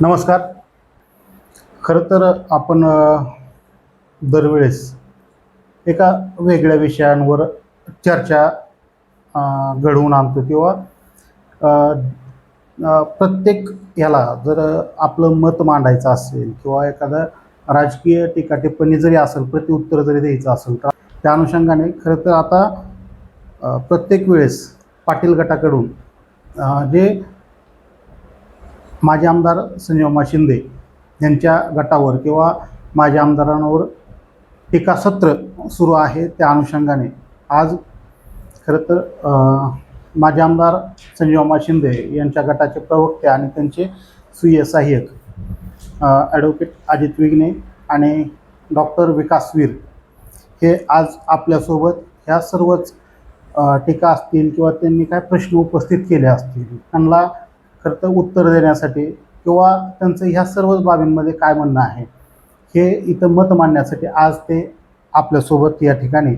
नमस्कार. खरं तर आपण दरवेळेस एका वेगळ्या विषयांवर चर्चा घडवून आणतो किंवा अ, प्रत्येक ह्याला जर आपलं मत मांडायचं असेल किंवा एखादा राजकीय टीका-टिप्पणी जरी असेल, प्रत्युत्तर जरी द्यायचं असेल, तर त्या अनुषंगाने खरं तर आता प्रत्येक वेळेस पाटील गटाकडून जे माजी आमदार संजयमामा शिंदे यांच्या गटावर किंवा माजी आमदारांवर टीकासत्र सुरू आहे, त्या अनुषंगाने आज खरं तर माजी आमदार संजयमामा शिंदे यांच्या गटाचे प्रवक्ते आणि त्यांचे स्वीय सहाय्यक ॲडव्होकेट अजित विघ्ने आणि डॉक्टर विकास वीर हे आज आपल्यासोबत ह्या सर्वच टीका असतील किंवा त्यांनी काय प्रश्न उपस्थित केले असतील त्यांना खरं तर उत्तर देण्यासाठी किंवा त्यांचं ह्या सर्वच बाबींमध्ये काय म्हणणं आहे हे इथं मत मांडण्यासाठी आज ते आपल्यासोबत या ठिकाणी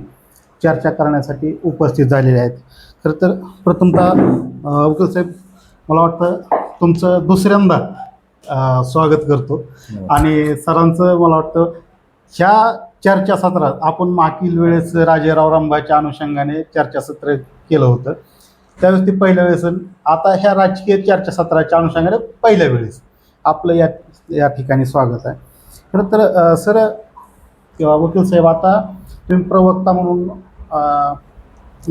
चर्चा करण्यासाठी उपस्थित झालेले आहेत. खरं तर प्रथमतः वकील साहेब, मला वाटतं तुमचं दुसऱ्यांदा स्वागत करतो आणि सरांचं मला वाटतं ह्या चर्चासत्रात आपण मागील वेळेस राजेराव रामबाच्या अनुषंगाने चर्चासत्र केलं होतं, त्यावेळेस ती पहिल्या वेळेस. आता ह्या राजकीय चर्चासत्राच्या अनुषंगाने पहिल्या वेळेस आपलं या ठिकाणी स्वागत आहे. खरं तर सर किंवा वकील साहेब, आता तुम्ही प्रवक्ता म्हणून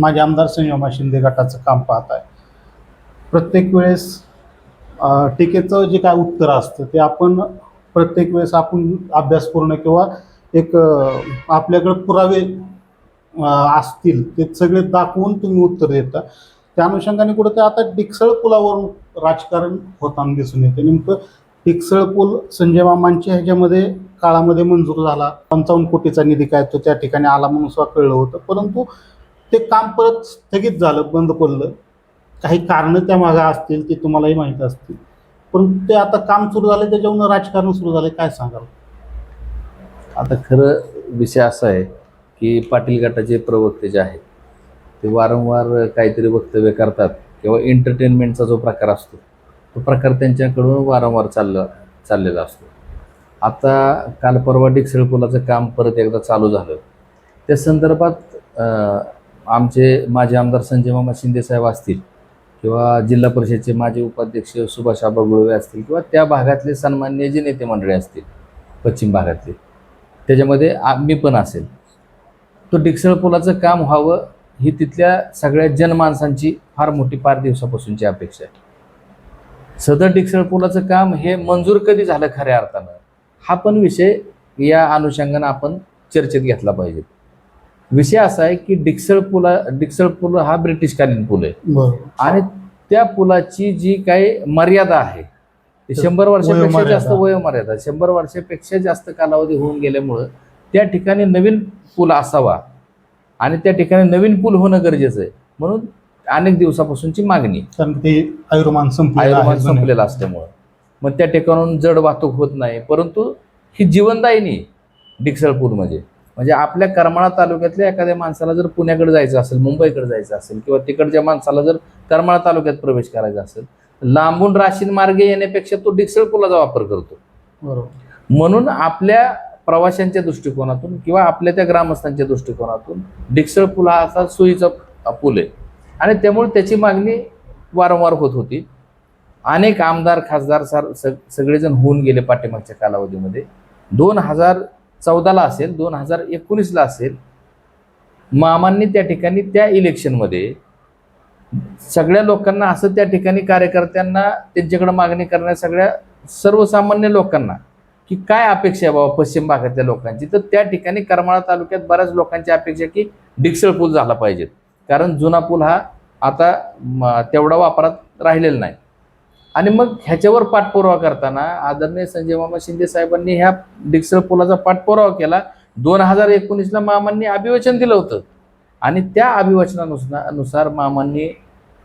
माझे आमदार संजयमामा शिंदे गटाचं काम पाहत आहे. प्रत्येक वेळेस टीकेचं जे काय उत्तर असतं ते आपण प्रत्येक वेळेस आपण अभ्यासपूर्ण किंवा एक आपल्याकडे पुरावे असतील ते सगळे दाखवून तुम्ही उत्तर देता. त्या अनुषंगाने कुठं ते आता डिकसळ पुलावरून राजकारण होताना दिसून येते. नेमकं डिकसळ पूल संजयमामांच्या ह्याच्यामध्ये काळामध्ये मंजूर झाला, 55 कोटीचा निधी काय तो त्या ठिकाणी आला म्हणून सुद्धा कळलं होतं, परंतु ते काम परत स्थगित झालं, बंद पडलं. काही कारणं त्या मागं असतील ते तुम्हालाही माहीत असतील, परंतु ते आता काम सुरू झालं, त्याच्यावरून राजकारण सुरू झालं. काय सांगाल? आता खरं विषय असा आहे की पाटील गटाचे प्रवक्ते जे आहेत ते वारंवार काहीतरी वक्तव्य करतात किंवा एंटरटेनमेंटचा जो प्रकार असतो तो प्रकार त्यांच्याकडून वारंवार चाललेला असतो. आता काल परवा डिकसळ पुलाचं काम परत एकदा चालू झालं, त्या संदर्भात आमचे माजी आमदार संजयमामा शिंदे साहेब असतील किंवा जिल्हा परिषदेचे माजी उपाध्यक्ष सुभाष आबा गुळवे असतील किंवा त्या भागातले सन्माननीय जे नेते मंडळी असतील पश्चिम भागातले, त्याच्यामध्ये मी पण असेल, तो डिकसळ पुलाचं काम व्हावं ही तिथल्या सगळ्या जनमानसांची फार मोठी 5 दिवसापासूनची अपेक्षा आहे. सदर डिकसळ पुलाचं काम हे मंजूर कधी झालं खऱ्या अर्थानं, हा पण विषय या अनुषंगानं आपण चर्चेत घेतला पाहिजे. विषय असा आहे की डिकसळ पूल हा ब्रिटिशकालीन पूल आहे आणि त्या पुलाची जी काही मर्यादा आहे ते 100 वर्षापेक्षा जास्त वयोमर्यादा, 100 वर्षापेक्षा जास्त कालावधी होऊन गेल्यामुळं त्या ठिकाणी नवीन पूल असावा आणि त्या ठिकाणी नवीन पूल होणं गरजेचं आहे, म्हणून अनेक दिवसापासूनची मागणी. कारण ते आयुर्मान संपलेलं असल्यामुळं मग त्या ठिकाणून जड वाहतूक होत नाही, परंतु ही जीवनदायिनी डिकसळ पूल म्हणजे आपल्या करमाळा तालुक्यातल्या एखाद्या माणसाला जर पुण्याकडे जायचं असेल, मुंबईकडे जायचं असेल किंवा तिकडच्या माणसाला जर करमाळा तालुक्यात प्रवेश करायचा असेल, लांबून राशीन मार्गे येण्यापेक्षा तो डिकसळ पुलाचा वापर करतो. बरोबर. म्हणून आपल्या प्रवाशांच्या दृष्टिकोनातून किंवा आपल्या त्या ग्रामस्थांच्या दृष्टिकोनातून डिकसळ पूल हा असा सोयीचा पूल आहे आणि त्यामुळे त्याची मागणी वारंवार होत होती. अनेक आमदार खासदार सगळेजण होऊन गेले पाठीमागच्या कालावधीमध्ये. 2014ला असेल, 2019ला असेल, मामांनी त्या ठिकाणी त्या इलेक्शनमध्ये सगळ्या लोकांना असं त्या ठिकाणी कार्यकर्त्यांना त्यांच्याकडे मागणी करणाऱ्या सगळ्या सर्वसामान्य लोकांना की काय अपेक्षा आहे बाबा पश्चिम भागातल्या लोकांची, तर त्या ठिकाणी करमाळा तालुक्यात बऱ्याच लोकांची अपेक्षा की डिकसळ पूल झाला पाहिजे, कारण जुना पूल हा आता तेवढा वापरात राहिलेला नाही. आणि मग ह्याच्यावर पाठपुरावा करताना आदरणीय संजयमामा शिंदे साहेबांनी ह्या डिकसळ पुलाचा पाठपुरावा केला. 2019ला मामांनी अभिवचन दिलं होतं आणि त्या अभिवचनानुसार मामांनी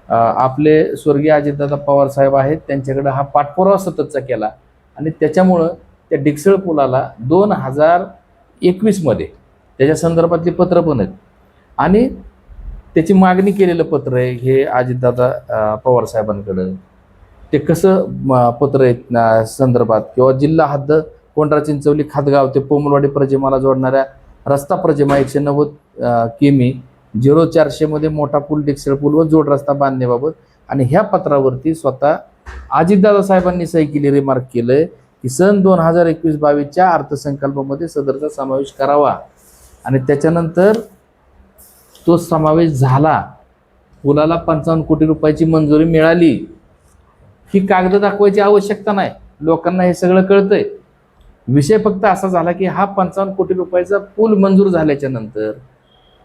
आपले स्वर्गीय अजितदादा पवार साहेब आहेत त्यांच्याकडे हा पाठपुरावा सततचा केला आणि त्याच्यामुळं त्या डिकसळ पुलाला 2021मध्ये त्याच्या संदर्भातली पत्र पण आहेत आणि त्याची मागणी केलेलं पत्र आहे हे अजितदादा पवार साहेबांकडं. ते कसं पत्र आहे संदर्भात किंवा जिल्हा हद्द कोंढरा चिंचवली खातगाव ते पोमलवाडी प्रजिमाला जोडणाऱ्या रस्ता प्रजिमा 190 किमी 0400 मध्ये मोठा पूल डिक्सळ पूल व जोड रस्ता बांधण्याबाबत आणि ह्या पत्रावरती स्वतः अजितदादा साहेबांनी सही केली, रिमार्क केलंय की सन 2021-22च्या अर्थसंकल्पामध्ये सदरचा समावेश करावा आणि त्याच्यानंतर तो समावेश झाला. पुलाला 55 कोटी रुपयाची मंजुरी मिळाली. ही कागद दाखवायची आवश्यकता नाही, लोकांना हे सगळं कळतंय. विषय फक्त असा झाला की हा 55 कोटी रुपयाचा पूल मंजूर झाल्याच्या नंतर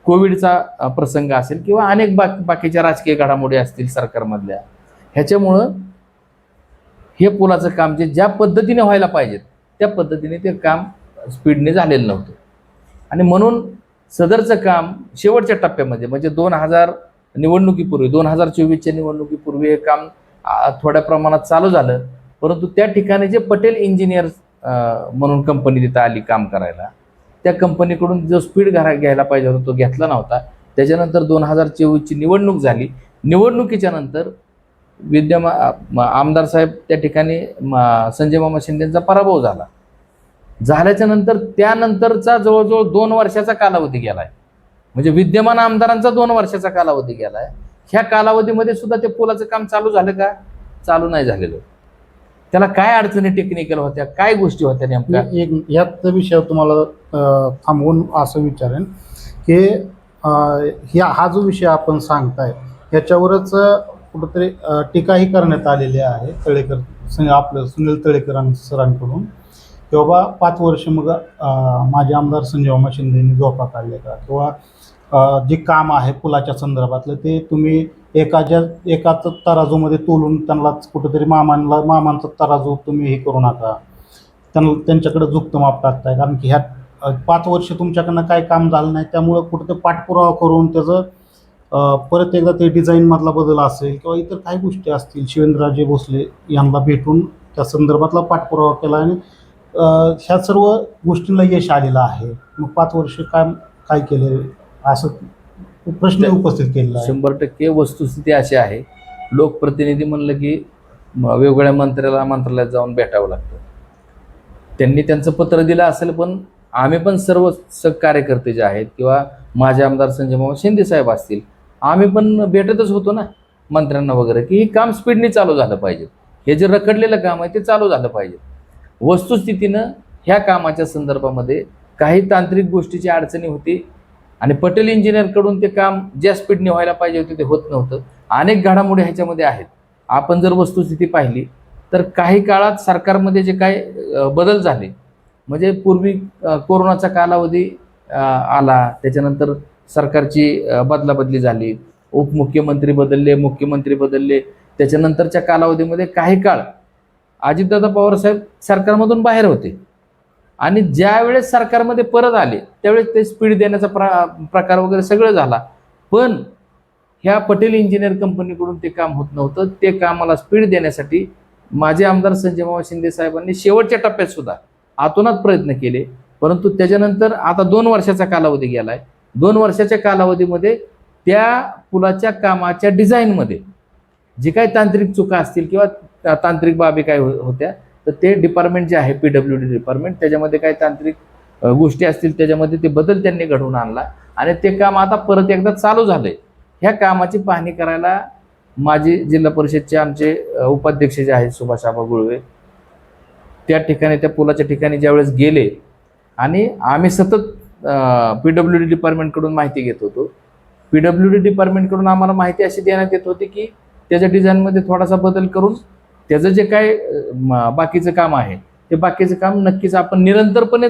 कोविडचा प्रसंग असेल किंवा अनेक बाकीच्या राजकीय घडामोडी असतील सरकारमधल्या, ह्याच्यामुळं हे पुलाचं काम जे ज्या पद्धतीने व्हायला पाहिजे त्या पद्धतीने ते काम स्पीडने झालेलं नव्हतं आणि म्हणून सदरचं काम शेवटच्या टप्प्यामध्ये म्हणजे 2000 निवडणुकीपूर्वी 2024च्या निवडणुकीपूर्वी हे काम थोड्या प्रमाणात चालू झालं. परंतु त्या ठिकाणी जे पटेल इंजिनियर्स म्हणून कंपनी तिथं आली काम करायला, त्या कंपनीकडून जो स्पीड घ्यायला पाहिजे होता तो घेतला नव्हता. त्याच्यानंतर 2024ची निवडणूक झाली. निवडणुकीच्या नंतर आमदार साहेब त्या ठिकाणी संजय मामा शिंदेचा पराभव झाल्याच्या नंतर त्यानंतरचा जवळजवळ 2 वर्षाचा कालावधी गेलाय. म्हणजे विद्यमान आमदारांचा 2 वर्षाचा कालावधी गेलाय. ह्या कालावधीमध्ये सुद्धा ते पुलाचं काम चालू झालं का? चालू नाही झालेलं. त्याला काय अडचणी टेक्निकल होत्या, काय गोष्टी होत्या नेमक्या? यात विषय तुम्हाला थांबवून असं विचारेन की हा जो विषय आपण सांगताय याच्यावरच कुठंतरी टीकाही करण्यात आलेली आहे आपलं सुनील तळेकर सरांकडून की बाबा 5 वर्ष मग माजी आमदार संजय मामा शिंदेंनी झोपा काढले का, किंवा जे काम आहे पुलाच्या संदर्भातलं ते तुम्ही एकाच तराजूमध्ये तोलून त्यांनाच कुठंतरी मामांचा तराजू तुम्ही हे करू नका, त्यांच्याकडे झुकतं माप टाकताय. कारण की ह्या 5 वर्ष तुमच्याकडनं काय काम झालं नाही, त्यामुळं कुठंतरी पाठपुरावा करून त्याचं परत एकदा ते डिझाईनमधला बदल असेल किंवा इतर काही गोष्टी असतील, शिवेंद्रराजे भोसले यांना भेटून त्या संदर्भातला पाठपुरावा केला आणि ह्या सर्व गोष्टींना यश आलेलं आहे. मग 5 वर्ष काय केलं असं प्रश्न उपस्थित केलेला आहे. 100% वस्तुस्थिती अशी आहे. लोकप्रतिनिधी म्हणलं की वेगवेगळ्या मंत्रालयात जाऊन भेटावं लागतं. त्यांनी त्यांचं पत्र दिलं असेल, पण आम्ही पण सर्व कार्यकर्ते जे आहेत किंवा माझे आमदार संजय मामा शिंदे साहेब असतील, आम्ही पण भेटतच होतो ना मंत्र्यांना वगैरे की हे काम स्पीडने चालू झालं पाहिजे. हे जे रखडलेलं काम आहे ते चालू झालं पाहिजे. वस्तुस्थितीनं ह्या कामाच्या संदर्भामध्ये काही तांत्रिक गोष्टीची अडचणी होती आणि पटेल इंजिनियरकडून ते काम ज्या स्पीडने व्हायला पाहिजे होते ते होत नव्हतं. अनेक घडामोडी ह्याच्यामध्ये आहेत. आपण जर वस्तुस्थिती पाहिली तर काही काळात सरकारमध्ये जे काही बदल झाले, म्हणजे पूर्वी कोरोनाचा कालावधी आला, त्याच्यानंतर सरकारची बदलाबदली झाली, उपमुख्यमंत्री बदलले, मुख्यमंत्री बदलले. त्याच्यानंतरच्या कालावधीमध्ये काही काळ अजितदादा पवार साहेब सरकारमधून बाहेर होते आणि ज्या वेळेस सरकारमध्ये परत आले त्यावेळेस ते स्पीड देण्याचा प्रकार वगैरे सगळं झाला. पण ह्या पटेल इंजिनियर कंपनीकडून ते काम होत नव्हतं. ते कामाला स्पीड देण्यासाठी माझे आमदार संजय मामा शिंदे साहेबांनी शेवटच्या टप्प्यात सुद्धा आतोनात प्रयत्न केले. परंतु त्याच्यानंतर आता 2 वर्षाचा कालावधी गेलाय. 2 वर्षाच्या कालावधीमध्ये त्या पुलाच्या कामाच्या डिझाईनमध्ये जे काही तांत्रिक चुका असतील किंवा तांत्रिक बाबी काय होत्या, तर ते डिपार्टमेंट जे आहे PWD डिपार्टमेंट, त्याच्यामध्ये काही तांत्रिक गोष्टी असतील त्याच्यामध्ये ते बदल त्यांनी घडवून आणला आणि ते काम आता परत एकदा चालू झालंय. ह्या कामाची पाहणी करायला माजी जिल्हा परिषदचे आमचे उपाध्यक्ष जे आहेत सुभाष आबा गुळवे, त्या ठिकाणी त्या पुलाच्या ठिकाणी ज्यावेळेस गेले आणि आम्ही सतत PWD डिपार्टमेंटकडून माहिती घेत होतो. PWD डिपार्टमेंटकडून आम्हाला माहिती अशी देण्यात येत होती की त्याच्या डिझाईनमध्ये थोडासा बदल करून त्याचं जे काय बाकीचं काम आहे ते बाकीचं काम नक्कीच आपण निरंतरपणे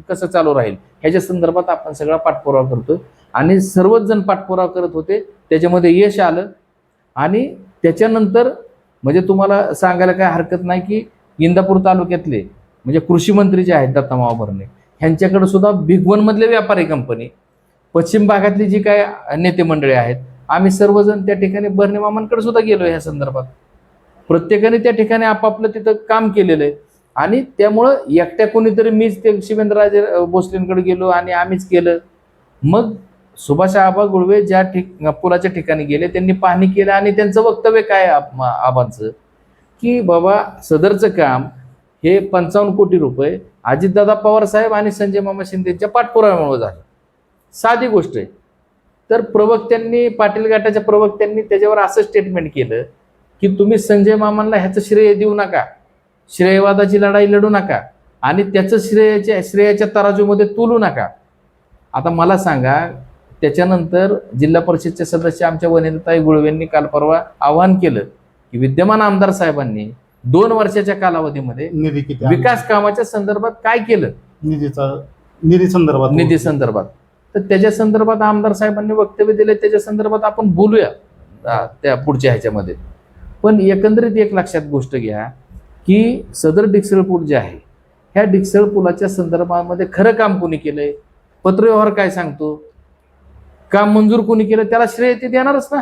कसं चालू राहील ह्याच्या संदर्भात आपण सगळा पाठपुरावा करतोय आणि सर्वच जण पाठपुरावा करत होते. त्याच्यामध्ये यश आलं आणि त्याच्यानंतर म्हणजे तुम्हाला सांगायला काय हरकत नाही की इंदापूर तालुक्यातले म्हणजे कृषी मंत्री जे आहेत दत्तामावा भरणे, ह्यांच्याकडे सुद्धा बिग वनमधले व्यापारी कंपनी, पश्चिम भागातली जी काय नेते मंडळी आहेत, आम्ही सर्वजण त्या ठिकाणी भरणे मामांकडे सुद्धा गेलो. ह्या संदर्भात प्रत्येकाने त्या ठिकाणी आपापलं तिथं काम केलेलं आहे आणि त्यामुळं एकट्या कोणीतरी मीच ते शिवेंद्रराजे भोसलेंकडे गेलो आणि आम्हीच केलं. मग सुभाष आबा गुळवे ज्या पुलाच्या ठिकाणी गेले त्यांनी पाहणी केलं आणि त्यांचं वक्तव्य काय आबांचं की बाबा सदरचं काम हे 55 कोटी रुपये अजितदादा पवार साहेब आणि संजय मामा शिंदेच्या पाठपुराव्यामुळे झालं. साधी गोष्ट आहे. तर प्रवक्त्यांनी, पाटील गटाच्या प्रवक्त्यांनी त्याच्यावर असं स्टेटमेंट केलं की तुम्ही संजय मामांना ह्याचं श्रेय देऊ नका, श्रेयवादाची लढाई लढू नका आणि त्याचं श्रेयाच्या तराजूमध्ये तुलू नका. आता मला सांगा, त्याच्यानंतर जिल्हा परिषदचे सदस्य आमच्या वनिताताई गुळवेंनी काल परवा आवाहन केलं की विद्यमान आमदार साहेबांनी 2 वर्षाच्या कालावधीमध्ये निधी किती विकास कामाच्या संदर्भात काय केलं, निधी संदर्भात. तर त्याच्या संदर्भात आमदार साहेबांनी वक्तव्य दिले, त्याच्या संदर्भात आपण बोलूया त्या पुढच्या ह्याच्यामध्ये. पण एकंदरीत एक लक्षात गोष्ट घ्या की सदर डिक्सळ पूल जे आहे, ह्या डिक्सळ पुलाच्या संदर्भामध्ये खरं काम कोणी केलंय, पत्रव्यवहार काय सांगतो, काम मंजूर कोणी केलं, त्याला श्रेय ते देणारच ना.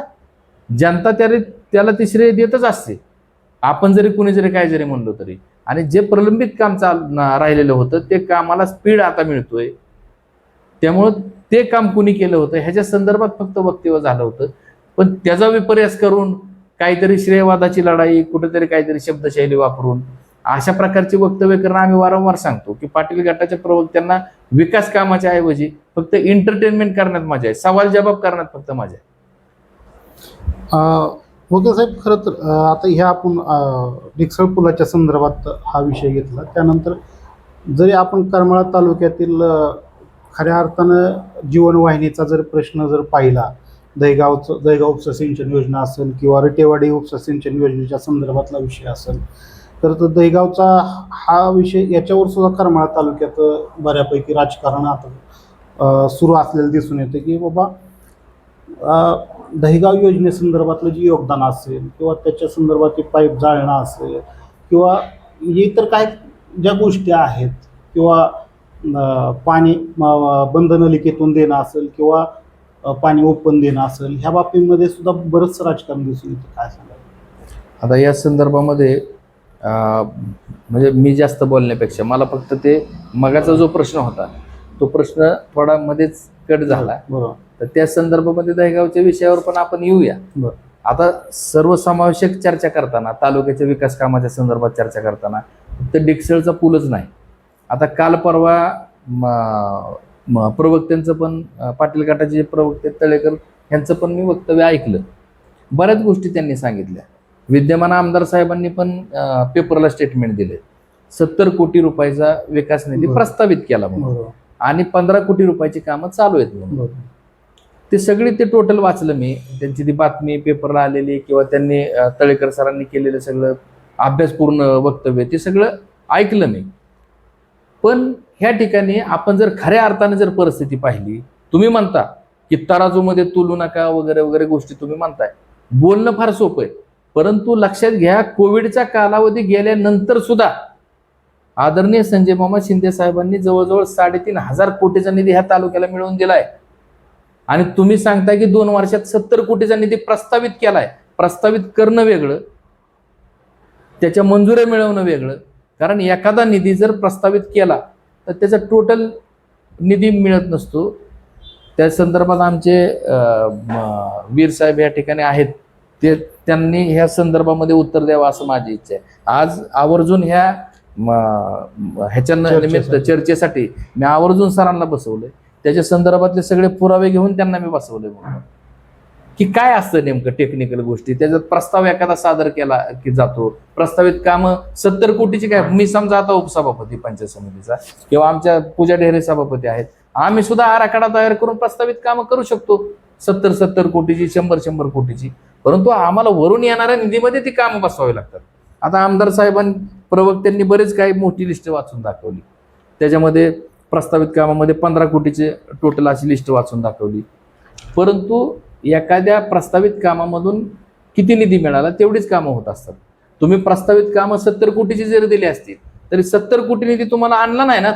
जनता त्याला ती श्रेय देतच असते, आपण जरी कुणी जरी काय जरी म्हणलो तरी. आणि जे प्रलंबित काम राहिलेलं होतं ते कामाला स्पीड आता मिळतोय. त्यामुळं ते काम कुणी केलं होतं ह्याच्या संदर्भात फक्त वक्तव्य झालं होतं. पण त्याचा विपर्यास करून काहीतरी श्रेयवादाची लढाई, कुठेतरी काहीतरी शब्दशैली वापरून अशा प्रकारची वक्तव्य करणं आम्ही वारंवार सांगतो की पाटील गटाच्या प्रवक्त्यांना विकास कामाच्या ऐवजी फक्त एंटरटेनमेंट करण्यात मजा आहे, सवाल जबाब करण्यात फक्त मजा आहे. वकील साहेब, खरं तर आता ह्या आपण डिक्सळ पुलाच्या संदर्भात हा विषय घेतला. त्यानंतर जरी आपण करमाळा तालुक्यातील खऱ्या अर्थानं जीवनवाहिनीचा जर प्रश्न जर पाहिला, दहेगाव उपसा सिंचन योजना असेल किंवा रटेवाडी उपसा सिंचन योजनेच्या संदर्भातला विषय असेल, तर दहेगावचा हा विषय, याच्यावर सुद्धा करमाळा तालुक्यात बऱ्यापैकी राजकारण आता सुरू असलेलं दिसून येतं की बाबा दहेगाव योजनेसंदर्भातलं जे योगदान असेल किंवा त्याच्या संदर्भात पाईप जाळणं असेल किंवा इतर काय ज्या गोष्टी आहेत किंवा पाणी बंद नलिकेतून देणं असेल किंवा पाणी ओपन देणं असेल, ह्या बाबतीमध्ये सुद्धा बरंच राजकारण दिसून येतं. काय सांगाल आता या संदर्भामध्ये? म्हणजे मी जास्त बोलण्यापेक्षा मला फक्त ते मगाचा जो प्रश्न होता तो प्रश्न थोडा मध्येच कट झाला. बरोबर. तर त्या संदर्भामध्ये दहेगावच्या विषयावर पण आपण येऊया. आता सर्वसमावेशक चर्चा करताना, तालुक्याच्या विकास कामाच्या संदर्भात चर्चा करताना फक्त डिक्सळचा पूलच नाही. आता काल परवा प्रवक्त्यांचं पण, पाटील गटाचे जे प्रवक्ते तळेकर यांचं पण मी वक्तव्य ऐकलं. बऱ्याच गोष्टी त्यांनी सांगितल्या. विद्यमान आमदार साहेबांनी पण पेपरला स्टेटमेंट दिले, 70 कोटी रुपयाचा विकास निधी प्रस्तावित केला म्हणून आणि 15 कोटी रुपयाची कामं चालू आहेत म्हणून. ते सगळी ते टोटल वाचलं मी, त्यांची ती बातमी पेपरला आलेली किंवा त्यांनी तळेकर सरांनी केलेलं सगळं अभ्यासपूर्ण वक्तव्य ते सगळं ऐकलं मी. पण ह्या ठिकाणी आपण जर खऱ्या अर्थाने जर परिस्थिती पाहिली, तुम्ही म्हणता की तराजूमध्ये तुलू नका वगैरे वगैरे गोष्टी तुम्ही म्हणताय, बोलणं फार सोपं आहे. परंतु लक्षात घ्या, कोविडचा कालावधी गेल्यानंतर सुद्धा आदरणीय संजय मामा शिंदे साहेबांनी जवळजवळ 3,500 कोटीचा निधी ह्या तालुक्याला मिळवून दिलाय. आणि तुम्ही सांगताय की 2 वर्षात 70 कोटीचा निधी प्रस्तावित केलाय. प्रस्तावित करणं वेगळं, त्याच्या मंजुऱ्या मिळवणं वेगळं. कारण एखादा निधी जर प्रस्तावित केला तर त्याचा टोटल निधी मिळत नसतो. त्या संदर्भात आमचे वीर साहेब या ठिकाणी आहेत, त्यांनी ह्या संदर्भामध्ये उत्तर द्यावं असं माझी इच्छा आहे. आज आवर्जून ह्याच्या निमित्त चर्चेसाठी मी आवर्जून सरांना बसवलंय. त्याच्या संदर्भातले सगळे पुरावे घेऊन त्यांना मी बसवले म्हणून की काय असतं नेमकं टेक्निकल गोष्टी. त्याच्यात प्रस्ताव एखादा सादर केला की जातो, प्रस्तावित कामं 70 कोटीची काय. मी समजा आता उपसभापती पंचायत समितीचा किंवा आमच्या पूजा ढेरे सभापती आहेत, आम्ही सुद्धा आराखडा तयार करून प्रस्तावित कामं करू शकतो 70 कोटीची, 100 कोटीची. परंतु आम्हाला वरून येणाऱ्या निधीमध्ये ती कामं बसवावी लागतात. आता आमदार साहेबांनी, प्रवक्त्यांनी बरेच काही मोठी लिस्ट वाचून दाखवली. त्याच्यामध्ये प्रस्तावित कामामध्ये 15 कोटीचे टोटल अशी लिस्ट वाचून दाखवली. परंतु एखाद्या प्रस्तावित कामामधून किती निधी मिळाला तेवढीच कामं होत असतात. तुम्ही प्रस्तावित कामं 70 कोटीची जरी दिली असतील तरी 70 कोटी निधी तुम्हाला आणला नाही ना.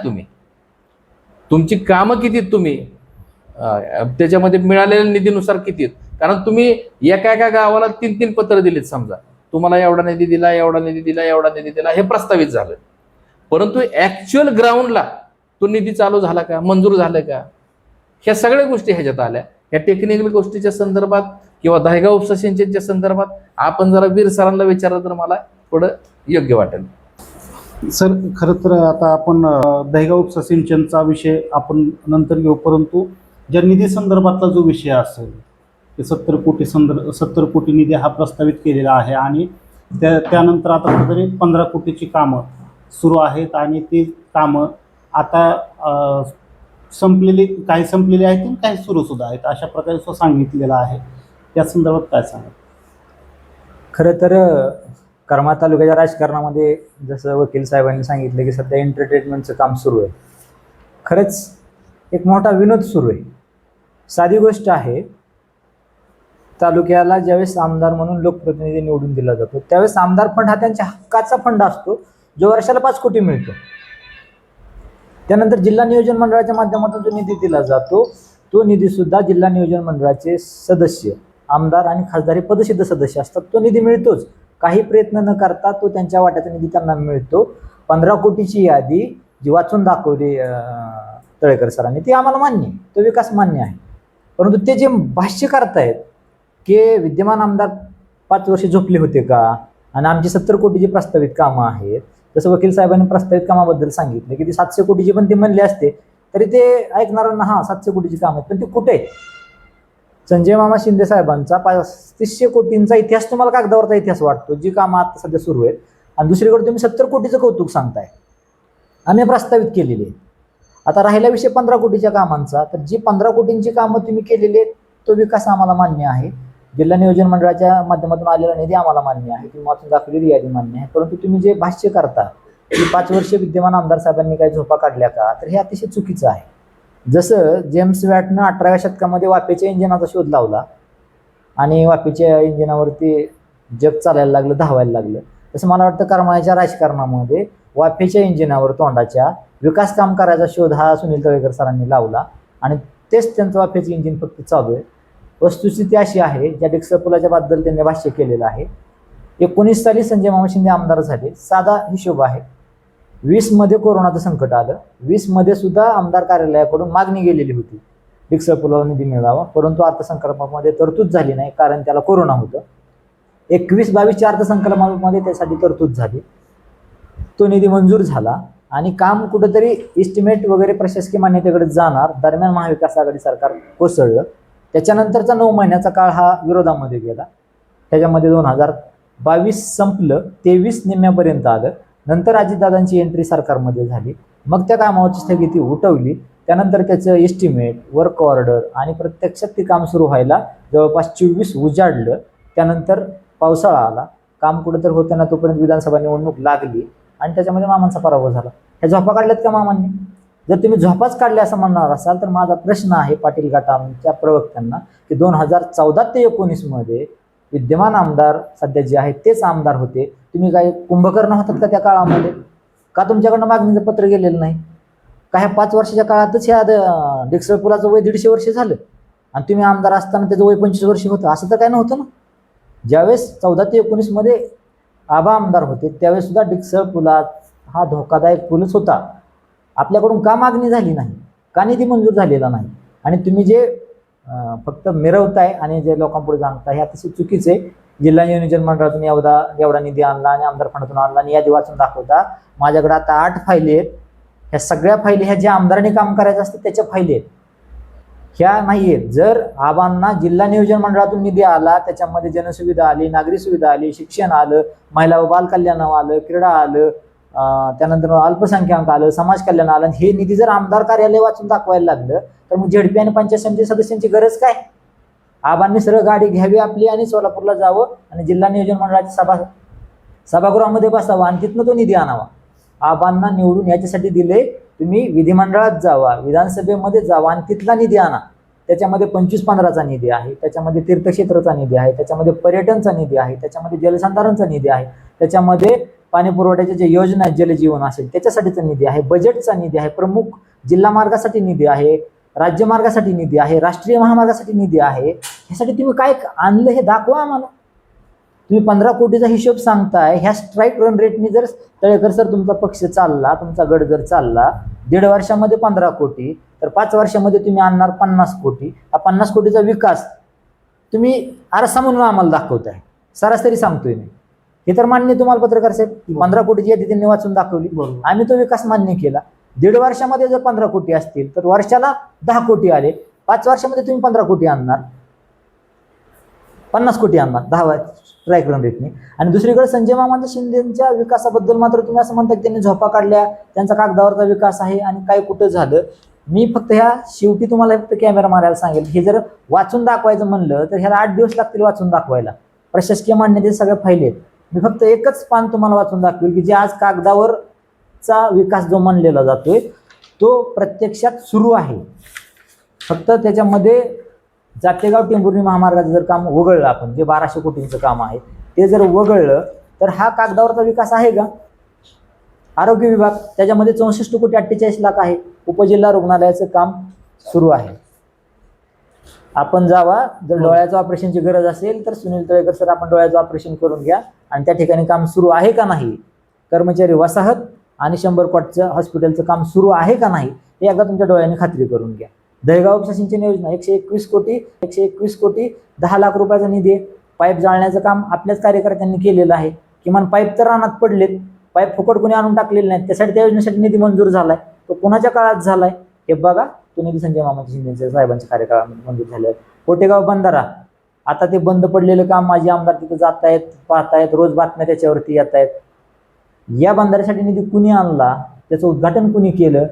तुमची कामं किती, तुम्ही त्याच्यामध्ये मिळालेल्या निधीनुसार किती आहेत. कारण तुम्ही एका गावाला 3 पत्र दिलीत, समजा तुम्हाला एवढा निधी दिला, एवढा निधी दिला, एवढा निधी दिला, हे प्रस्तावित झालं. परंतु ऍक्च्युअल ग्राउंडला तो निधी चालू झाला का, मंजूर झालं का, ह्या सगळ्या गोष्टी ह्याच्यात आल्या. ह्या टेक्निकल गोष्टीच्या संदर्भात किंवा दहेगाव उपसा सिंचनच्या संदर्भात आपण जरा वीर सरांना विचारलं तर मला थोडं योग्य वाटेल. सर, खरं तर आता आपण दहेगाव उपसा सिंचनचा विषय आपण नंतर घेऊ, परंतु ज्या निधी संदर्भातला जो विषय असेल ते 70 कोटी निधी हा प्रस्तावित केलेला आहे आणि त्यानंतर आता कुठेतरी 15 कोटीची कामं सुरू आहेत आणि ती कामं आता काही संपलेली आहेत आणि काही सुरूसुद्धा आहेत, अशा प्रकारे तो सांगितलेला आहे. त्या संदर्भात काय सांगा? खरं तर करमाळ तालुक्याच्या राजकारणामध्ये जसं वकील साहेबांनी सांगितलं की सध्या एंटरटेनमेंटचं काम सुरू आहे. खरंच एक मोठा विनोद सुरू आहे. साधी गोष्ट आहे, तालुक्याला ज्यावेळेस आमदार म्हणून लोकप्रतिनिधी निवडून दिला जातो त्यावेळेस आमदार फंड हा त्यांच्या हक्काचा फंड असतो, जो वर्षाला 5 कोटी मिळतो. त्यानंतर जिल्हा नियोजन मंडळाच्या माध्यमातून जो निधी दिला जातो तो निधीसुद्धा जिल्हा नियोजन मंडळाचे सदस्य, आमदार आणि खासदार हे पदसिद्ध सदस्य असतात. तो निधी मिळतोच, काही प्रयत्न न करता तो त्यांच्या वाट्याचा निधी त्यांना मिळतो. 15 कोटीची यादी जी वाचून दाखवली तळेकर सरांनी ती आम्हाला मान्य आहे, तो विकास मान्य आहे. परंतु ते जे भाष्य करतायत की विद्यमान आमदार 5 वर्षे झोपले होते का आणि आमची 70 कोटीची प्रस्तावित कामं आहेत, जसं वकील साहेबांनी प्रस्तावित कामाबद्दल सांगितलं की ती 700 कोटीची पण ते म्हणले असते तरी ते ऐकणाऱ्यांना 700 कोटीची कामं आहेत, पण ते कुठे आहे? संजय मामा शिंदे साहेबांचा 3500 कोटींचा इतिहास तुम्हाला कागदावरचा इतिहास वाटतो, जी कामं आता सध्या सुरू आहेत, आणि दुसरीकडे तुम्ही 70 कोटीचं कौतुक सांगताय. आम्ही प्रस्तावित केलेली आहे. आता राहिला विषय 15 कोटीच्या कामांचा, तर जी 15 कोटींची कामं तुम्ही केलेली आहेत तो विकास आम्हाला मान्य आहे. जिल्हा नियोजन मंडळाच्या माध्यमातून आलेला निधी आम्हाला मान्य आहे, तुम्ही वाचून दाखवलेली यादी मान्य आहे. परंतु तुम्ही जे भाष्य करता की 5 वर्षे विद्यमान आमदार साहेबांनी काही झोपा काढल्या का, तर हे अतिशय चुकीचं आहे. जसं जेम्स वॅटनं 18व्या शतकामध्ये वाफेच्या इंजिनाचा शोध लावला आणि वाफेच्या इंजिनावरती जग चालायला लागलं, धावायला लागलं, तसं मला वाटतं करमाळ्याच्या राजकारणामध्ये वाफेच्या इंजिनावर तोंडाच्या विकास काम करायचा शोध हा सुनील तळेकर सरांनी लावला आणि तेच त्यांचं वाफेचं इंजिन फक्त चालू आहे. वस्तुस्थिती अशी आहे, ज्या डिक्सर पुलाच्या बद्दल त्यांनी भाष्य केलेलं आहे. 19 साली संजय मामा शिंदे आमदार झाले. साधा हिशोब आहे, 20 मध्ये कोरोनाचं संकट आलं, 20 मध्ये सुद्धा आमदार कार्यालयाकडून मागणी गेलेली होती डिक्सर पुलाला निधी मिळावा, परंतु अर्थसंकल्पामध्ये तरतूद झाली नाही कारण त्याला कोरोना होतं. 21-22च्या अर्थसंकल्पामध्ये त्यासाठी तरतूद झाली, तो निधी मंजूर झाला आणि काम कुठंतरी इस्टिमेट वगैरे प्रशासकीय मान्यतेकडे जाणार. दरम्यान महाविकास आघाडी सरकार कोसळलं. त्याच्यानंतरचा 9 महिन्याचा काळ हा विरोधामध्ये गेला. त्याच्यामध्ये 2022 संपलं, 23 निम्म्यापर्यंत आलं. नंतर अजितदादांची एंट्री सरकारमध्ये झाली, मग त्या कामावरची स्थगिती उठवली. त्यानंतर त्याचं एस्टिमेट, वर्क ऑर्डर आणि प्रत्यक्षात ते काम सुरू व्हायला जवळपास 24 उजाडलं. त्यानंतर पावसाळा आला, काम कुठंतरी होताना तोपर्यंत विधानसभा निवडणूक लागली आणि त्याच्यामध्ये मामांचा पराभव झाला. ह्या झोपा काढल्यात का मामांनी? जर तुम्ही झोपाच काढल्या असं म्हणणार असाल तर माझा प्रश्न आहे पाटील गटाच्या प्रवक्त्यांना की 2014 ते 19 मध्ये विद्यमान आमदार सध्या जे आहेत तेच आमदार होते, तुम्ही काय कुंभकर्ण होतात का त्या काळामध्ये? का तुमच्याकडनं मागणीचं पत्र गेलेलं नाही का? ह्या 5 वर्षाच्या काळातच ह्या डिक्सर पुलाचं वय 150 वर्ष झालं आणि तुम्ही आमदार असताना त्याचं वय 25 वर्ष होतं, असं तर काय नव्हतं ना. ज्यावेळेस 14 ते 19 मध्ये आबा आमदार होते त्यावेळेस सुद्धा डिक्सर पुलात हा धोकादायक पूलच होता. आपल्याकडून का मागणी झाली नाही, का निधी मंजूर झालेला नाही? आणि तुम्ही जे फक्त मिरवताय आणि जे लोकांपुढे सांगताय हे अतिशय चुकीचं आहे. जिल्हा नियोजन मंडळातून एवढा निधी आणला आणि आमदार फंडातून आणला आणि यादी वाचून दाखवता. माझ्याकडे आता 8 फायली आहेत. ह्या सगळ्या फायली ह्या ज्या आमदारांनी काम करायचं असतं त्याच्या फायली आहेत, ह्या नाही आहेत. जर आबांना जिल्हा नियोजन मंडळातून निधी आला, त्याच्यामध्ये जनसुविधा आली, नागरी सुविधा आली, शिक्षण आलं, महिला व बाल कल्याण आलं, क्रीडा आलं, त्यानंतर अल्पसंख्याक आलं, समाज कल्याण आलं, हे निधी जर आमदार कार्यालय वाचून दाखवायला लागलं तर मग झेडपी आणि पंचायत समिती सदस्यांची गरज काय? आबांनी सरळ गाडी घ्यावी आपली आणि सोलापूरला जावं आणि जिल्हा नियोजन मंडळाच्या सभागृहामध्ये बसावं आणि तिथनं तो निधी आणावा. आबांना निवडून याच्यासाठी दिले, तुम्ही विधिमंडळात जावा, विधानसभेमध्ये जावा आणि तिथला निधी आणा. त्याच्यामध्ये 25-15चा निधी आहे, त्याच्यामध्ये तीर्थक्षेत्राचा निधी आहे, त्याच्यामध्ये पर्यटनचा निधी आहे, त्याच्यामध्ये जलसंधारणचा निधी आहे, त्याच्यामध्ये पाणी पुरवठ्याच्या जे योजना आहेत, जलजीवन असेल त्याच्यासाठीचा निधी आहे, बजेटचा निधी आहे, प्रमुख जिल्हा मार्गासाठी निधी आहे, राज्य मार्गासाठी निधी आहे, राष्ट्रीय महामार्गासाठी निधी आहे. ह्यासाठी तुम्ही काय आणलं हे दाखवा आम्हाला. तुम्ही 15 कोटीचा हिशोब सांगताय, ह्या स्ट्राईक रन रेटनी जर तळेकर सर तुमचा पक्ष चालला, तुमचा गड जर चालला 1.5 वर्षामध्ये 15 कोटी, तर 5 वर्षामध्ये तुम्ही आणणार 50 कोटी. हा 50 कोटीचा विकास तुम्ही आरसा म्हणून आम्हाला दाखवताय, सरासरी सांगतोय मी. हे तर मान्य तुम्हाला पत्रकार साहेब, 15 कोटीची यादी त्यांनी वाचून दाखवली. बरोबर. आम्ही तो विकास मान्य केला. 1.5 वर्षामध्ये जर 15 कोटी असतील तर वर्षाला 10 कोटी आले. 5 वर्षामध्ये तुम्ही 15 कोटी आणणार, 50 कोटी आणणार 10 स्ट्राईक रन रेटने. आणि दुसरीकडे संजय मामांच्या शिंदेच्या विकासाबद्दल मात्र तुम्ही असं म्हणता की त्यांनी झोपा काढल्या, त्यांचा कागदावरचा विकास आहे आणि काय कुठं झालं. मी फक्त ह्या शेवटी तुम्हाला फक्त कॅमेरा मारायला सांगेल, हे जर वाचून दाखवायचं म्हणलं तर ह्याला 8 दिवस लागतील वाचून दाखवायला. प्रशासकीय मान्यते सगळे फायले आहेत. मी फक्त एकच पान तुम्हाला वाचून दाखवेल की जे आज कागदावरचा विकास जो म्हणलेला जातोय तो प्रत्यक्षात सुरू आहे. फक्त त्याच्यामध्ये जातेगाव टेंभुर्णी महामार्गाचं जर काम वगळलं आपण, जे 1200 कोटींचं काम आहे ते जर वगळलं तर हा कागदावरचा विकास आहे का? आरोग्य विभाग त्याच्यामध्ये 64 कोटी 48 लाख आहे. उपजिल्हा रुग्णालयाचं काम सुरू आहे. आपण जावा, जर डोळ्याचं ऑपरेशनची गरज असेल तर सुनील तळेकर सर आपण डोळ्याचं ऑपरेशन करून घ्या आणि त्या ठिकाणी काम सुरू आहे का नाही, कर्मचारी वसाहत आणि 100 कोटीचं हॉस्पिटलचं काम सुरू आहे का नाही हे एकदा तुमच्या डोळ्याने खात्री करून घ्या. दहेगाव उपसा सिंचन योजना 121 कोटी 10 लाख रुपयाचा निधी आहे. पाईप जाळण्याचं काम आपल्याच कार्यकर्त्यांनी केलेलं आहे. किमान पाईप तर रानात पडलेत, पाईप फुकट कोणी आणून टाकलेले नाहीत. त्यासाठी त्या योजनेसाठी निधी मंजूर झालाय. तो कोणाच्या काळात झालाय हे बघा. तो निधी संजय मामाच्या शिंदे साहेबांच्या कार्यकाळामध्ये मंजूर झाले आहे. कोटेगाव बंधारा आता ते बंद पडलेलं काम माजी आमदार तिथं जात आहेत, पाहतायत, रोज बातम्या त्याच्यावरती येत आहेत. या बंधाऱ्यासाठी निधी कुणी आणला, त्याचं उद्घाटन कुणी केलं,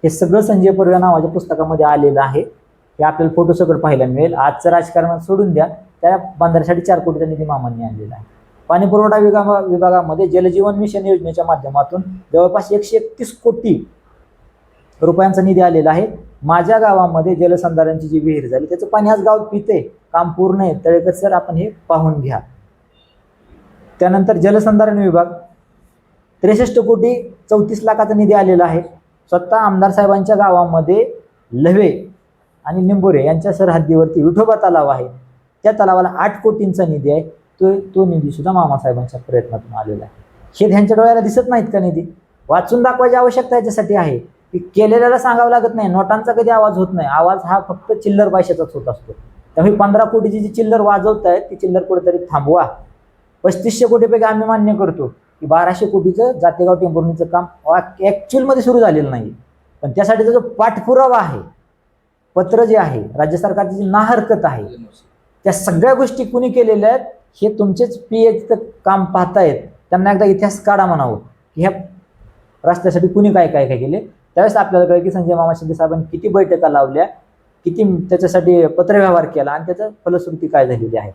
हे सगळं संजय पर्वे नावाच्या पुस्तकामध्ये आलेलं आहे. हे आपल्याला फोटो सगळं पाहायला मिळेल. आजचं राजकारणात सोडून द्या, त्या बंधाऱ्यासाठी 4 कोटीचा निधी मामांनी आणलेला आहे. पाणी पुरवठा विभागामध्ये जलजीवन मिशन योजनेच्या माध्यमातून जवळपास 131 कोटी रुपयांचा निधी आलेला आहे. माझ्या गावामध्ये जलसंधारणची जी विहीर झाली त्याचं पाणी आज गाव पिते, काम पूर्ण आहे. तळेकर सर आपण हे पाहून घ्या. त्यानंतर जलसंधारण विभाग 63 कोटी 34 लाखाचा निधी आलेला आहे. स्वतः आमदार साहेबांच्या गावामध्ये लव्हे आणि निंबोरे यांच्या सरहद्दीवरती विठोबा तलाव आहे. त्या तलावाला 8 कोटींचा निधी आहे. तो निधी सुद्धा मामासाहेबांच्या प्रयत्नातून आलेला आहे. हे त्यांच्या डोळ्याला दिसत नाहीत का निधी? वाचून दाखवायची आवश्यकता याच्यासाठी आहे की केलेल्याला सांगावं लागत नाही. नोटांचा कधी आवाज होत नाही. आवाज हा फक्त चिल्लर पैशाचाच होत असतो. त्यामुळे 15 कोटीची जी चिल्लर वाजवत आहेत ती चिल्लर कुठेतरी थांबवा. 3500 कोटीपैकी आम्ही मान्य करतो की 1200 कोटीचं जातेगाव टेंभुर्णीचं काम ॲक्च्युअलमध्ये सुरू झालेलं नाही, पण त्यासाठीचा जो पाठपुरावा आहे, पत्र जे आहे, राज्य सरकारची जी नाहरकत आहे, त्या सगळ्या गोष्टी कुणी केलेल्या आहेत हे तुमचेच PA काम पाहतायत. त्यांना एकदा इतिहास काढा म्हणावं की ह्या रस्त्यासाठी कुणी काय काय काय केले. त्यावेळेस आपल्याला कळलं की संजय मामा शिंदे साहेबांनी किती बैठका लावल्या, किती त्याच्यासाठी पत्रव्यवहार केला आणि त्याचं फलश्रुती काय झालेली आहे.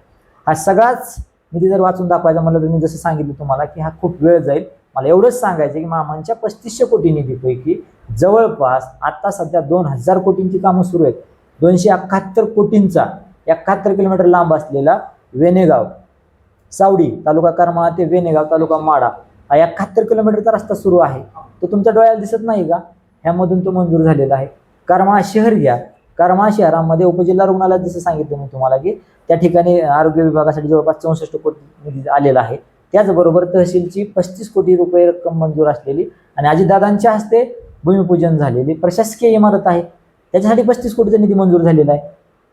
हा सगळाच निधी जर वाचून दाखवायचा म्हणलं तर मी जसं सांगितलं तुम्हाला की हा खूप वेळ जाईल. मला एवढंच सांगायचं की मामांच्या 3500 कोटी निधीपैकी जवळपास आता सध्या 2000 कोटींची कामं सुरू आहेत. 271 कोटींचा 71 किलोमीटर लांब असलेला वेनेगाव सावडी तालुका करमाळा ते वेनेगाव तालुका माडा हा 71 किलोमीटरचा रस्ता सुरू आहे. तो तुमच्या डोळ्याला दिसत नाही का? ह्यामधून तो मंजूर झालेला आहे. करमाळा शहर घ्या. करमाळा शहरामध्ये उपजिल्हा रुग्णालयात जसं सांगितलं मी तुम्हाला की त्या ठिकाणी आरोग्य विभागासाठी जवळपास 64 कोटी निधी आलेला आहे. त्याचबरोबर तहसीलची 35 कोटी रुपये रक्कम मंजूर असलेली आणि अजितदादांच्या हस्ते भूमिपूजन झालेली प्रशासकीय इमारत आहे. त्याच्यासाठी 35 कोटीचा निधी मंजूर झालेला आहे.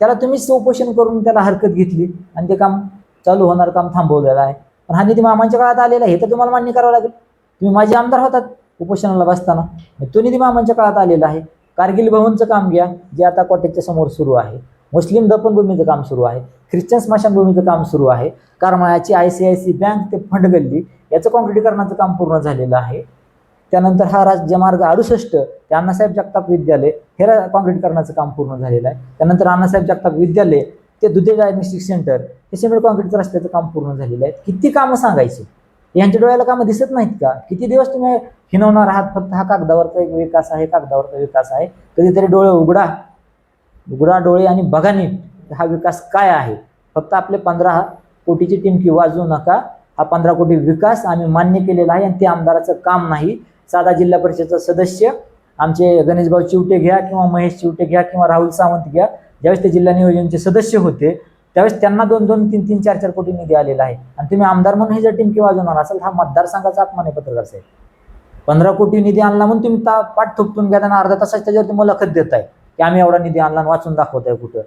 त्याला तुम्हीच उपोषण करून त्याला हरकत घेतली आणि ते काम चालू होणार काम थांबवलेलं आहे. पण हा निधी मामांच्या काळात आलेला आहे हे तर तुम्हाला मान्य करावं लागेल. तुम्ही माझे आमदार होतात उपोषणाला बसताना, तो निधी मामांच्या काळात आलेला आहे. कारगिल भवनचं काम घ्या जे आता कॉटेजच्या समोर सुरू आहे. मुस्लिम दफनभूमीचं काम सुरू आहे. ख्रिश्चन स्मशानभूमीचं काम सुरू आहे. करमाळ्याची ICICI बँक ते फंड गल्ली याचं काँक्रिटीकरणाचं काम पूर्ण झालेलं आहे. त्यानंतर हा राज्य मार्ग 68 ते अण्णासाहेब जगताप विद्यालय हे काँक्रिटीकरणाचं काम पूर्ण झालेलं आहे. त्यानंतर अण्णासाहेब जगताप विद्यालय ते दुधे डायग्नोस्टिक सेंटर हे सिमेंट काँक्रीटचं रस्त्याचं काम पूर्ण झालेलं आहे. किती कामं सांगायची? यांच्या डोळ्याला कामं दिसत नाहीत का? किती दिवस तुम्ही हिनवणार आहात फक्त हा कागदावरचा एक विकास आहे, कागदावरचा विकास आहे. कधीतरी डोळे उघडा डोळे आणि बघा नीट हा विकास काय आहे. फक्त आपले 15 कोटीची टिमकी वाजवू नका. हा 15 कोटी विकास आम्ही मान्य केलेला आहे आणि ते आमदाराचं काम नाही. साधा जिल्हा परिषदेचा सदस्य आमचे गणेशभाऊ चिवटे घ्या किंवा महेश चिवटे घ्या किंवा राहुल सावंत घ्या, ज्यावेळेस ते जिल्हा नियोजनचे सदस्य होते त्यावेळेस त्यांना 2-2, 3-3, 4-4 कोटी निधी आलेला आहे. आणि तुम्ही आमदार म्हणून हे जर टिमकी वाजवणार असाल हा मतदारसंघाचा अपमान आहे पत्रकार साहेब. 15 कोटी निधी आणला म्हणून तुम्ही पाठ थोपटून घ्या त्यांना अर्धा तासाच्या त्याच्यावरती मुलाखत देत आहे की आम्ही एवढा निधी आणला वाचून दाखवत आहे कुठं.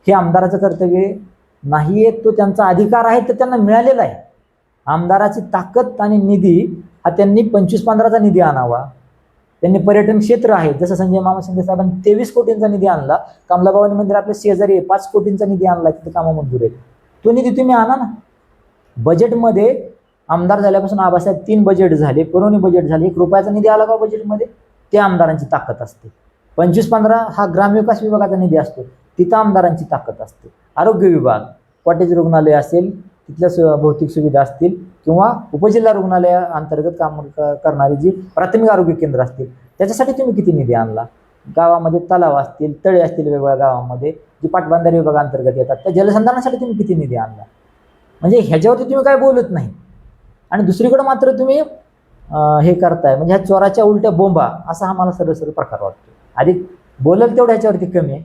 हे आमदाराचं कर्तव्य नाहीये, तो त्यांचा अधिकार आहे तर त्यांना मिळालेला आहे. आमदाराची ताकद आणि निधी हा त्यांनी 25-15चा निधी आणावा. त्यांनी पर्यटन क्षेत्र आहे, जसं संजय मामा शिंदे साहेबांनी 23 कोटींचा निधी आणला. कमलाबावानी मंदिर आपल्या शेजारी आहे, 5 कोटींचा निधी आणला, तिथे कामं मंजूर आहेत. तो निधी तुम्ही आणा ना. बजेटमध्ये आमदार झाल्यापासून आबासाहेब 3 बजेट झाले, पुरवणी बजेट झाले, 1 रुपयाचा निधी आला का बजेटमध्ये? ते आमदारांची ताकद असते. 25-15 हा ग्रामविकास विभागाचा निधी असतो, तिथं आमदारांची ताकद असते. आरोग्य विभाग, कॉटेज रुग्णालय असेल, तिथल्या भौतिक सुविधा असतील, किंवा उपजिल्हा रुग्णालया अंतर्गत काम करणारी जी प्राथमिक आरोग्य केंद्र असतील, त्याच्यासाठी तुम्ही किती निधी आणला? गावामध्ये तलाव असतील, तळे असतील वेगवेगळ्या गावामध्ये, जी पाटबंधारे विभागाअंतर्गत येतात, त्या जलसंधारणासाठी तुम्ही किती निधी आणला? म्हणजे ह्याच्यावरती तुम्ही काय बोलत नाही. आणि दुसरीकडे मात्र तुम्ही हे करताय, म्हणजे ह्या चोराच्या उलट्या बोंबा असा हा मला सरळ प्रकार वाटतो. आधी बोलल तेवढं ह्याच्यावरती कमी आहे,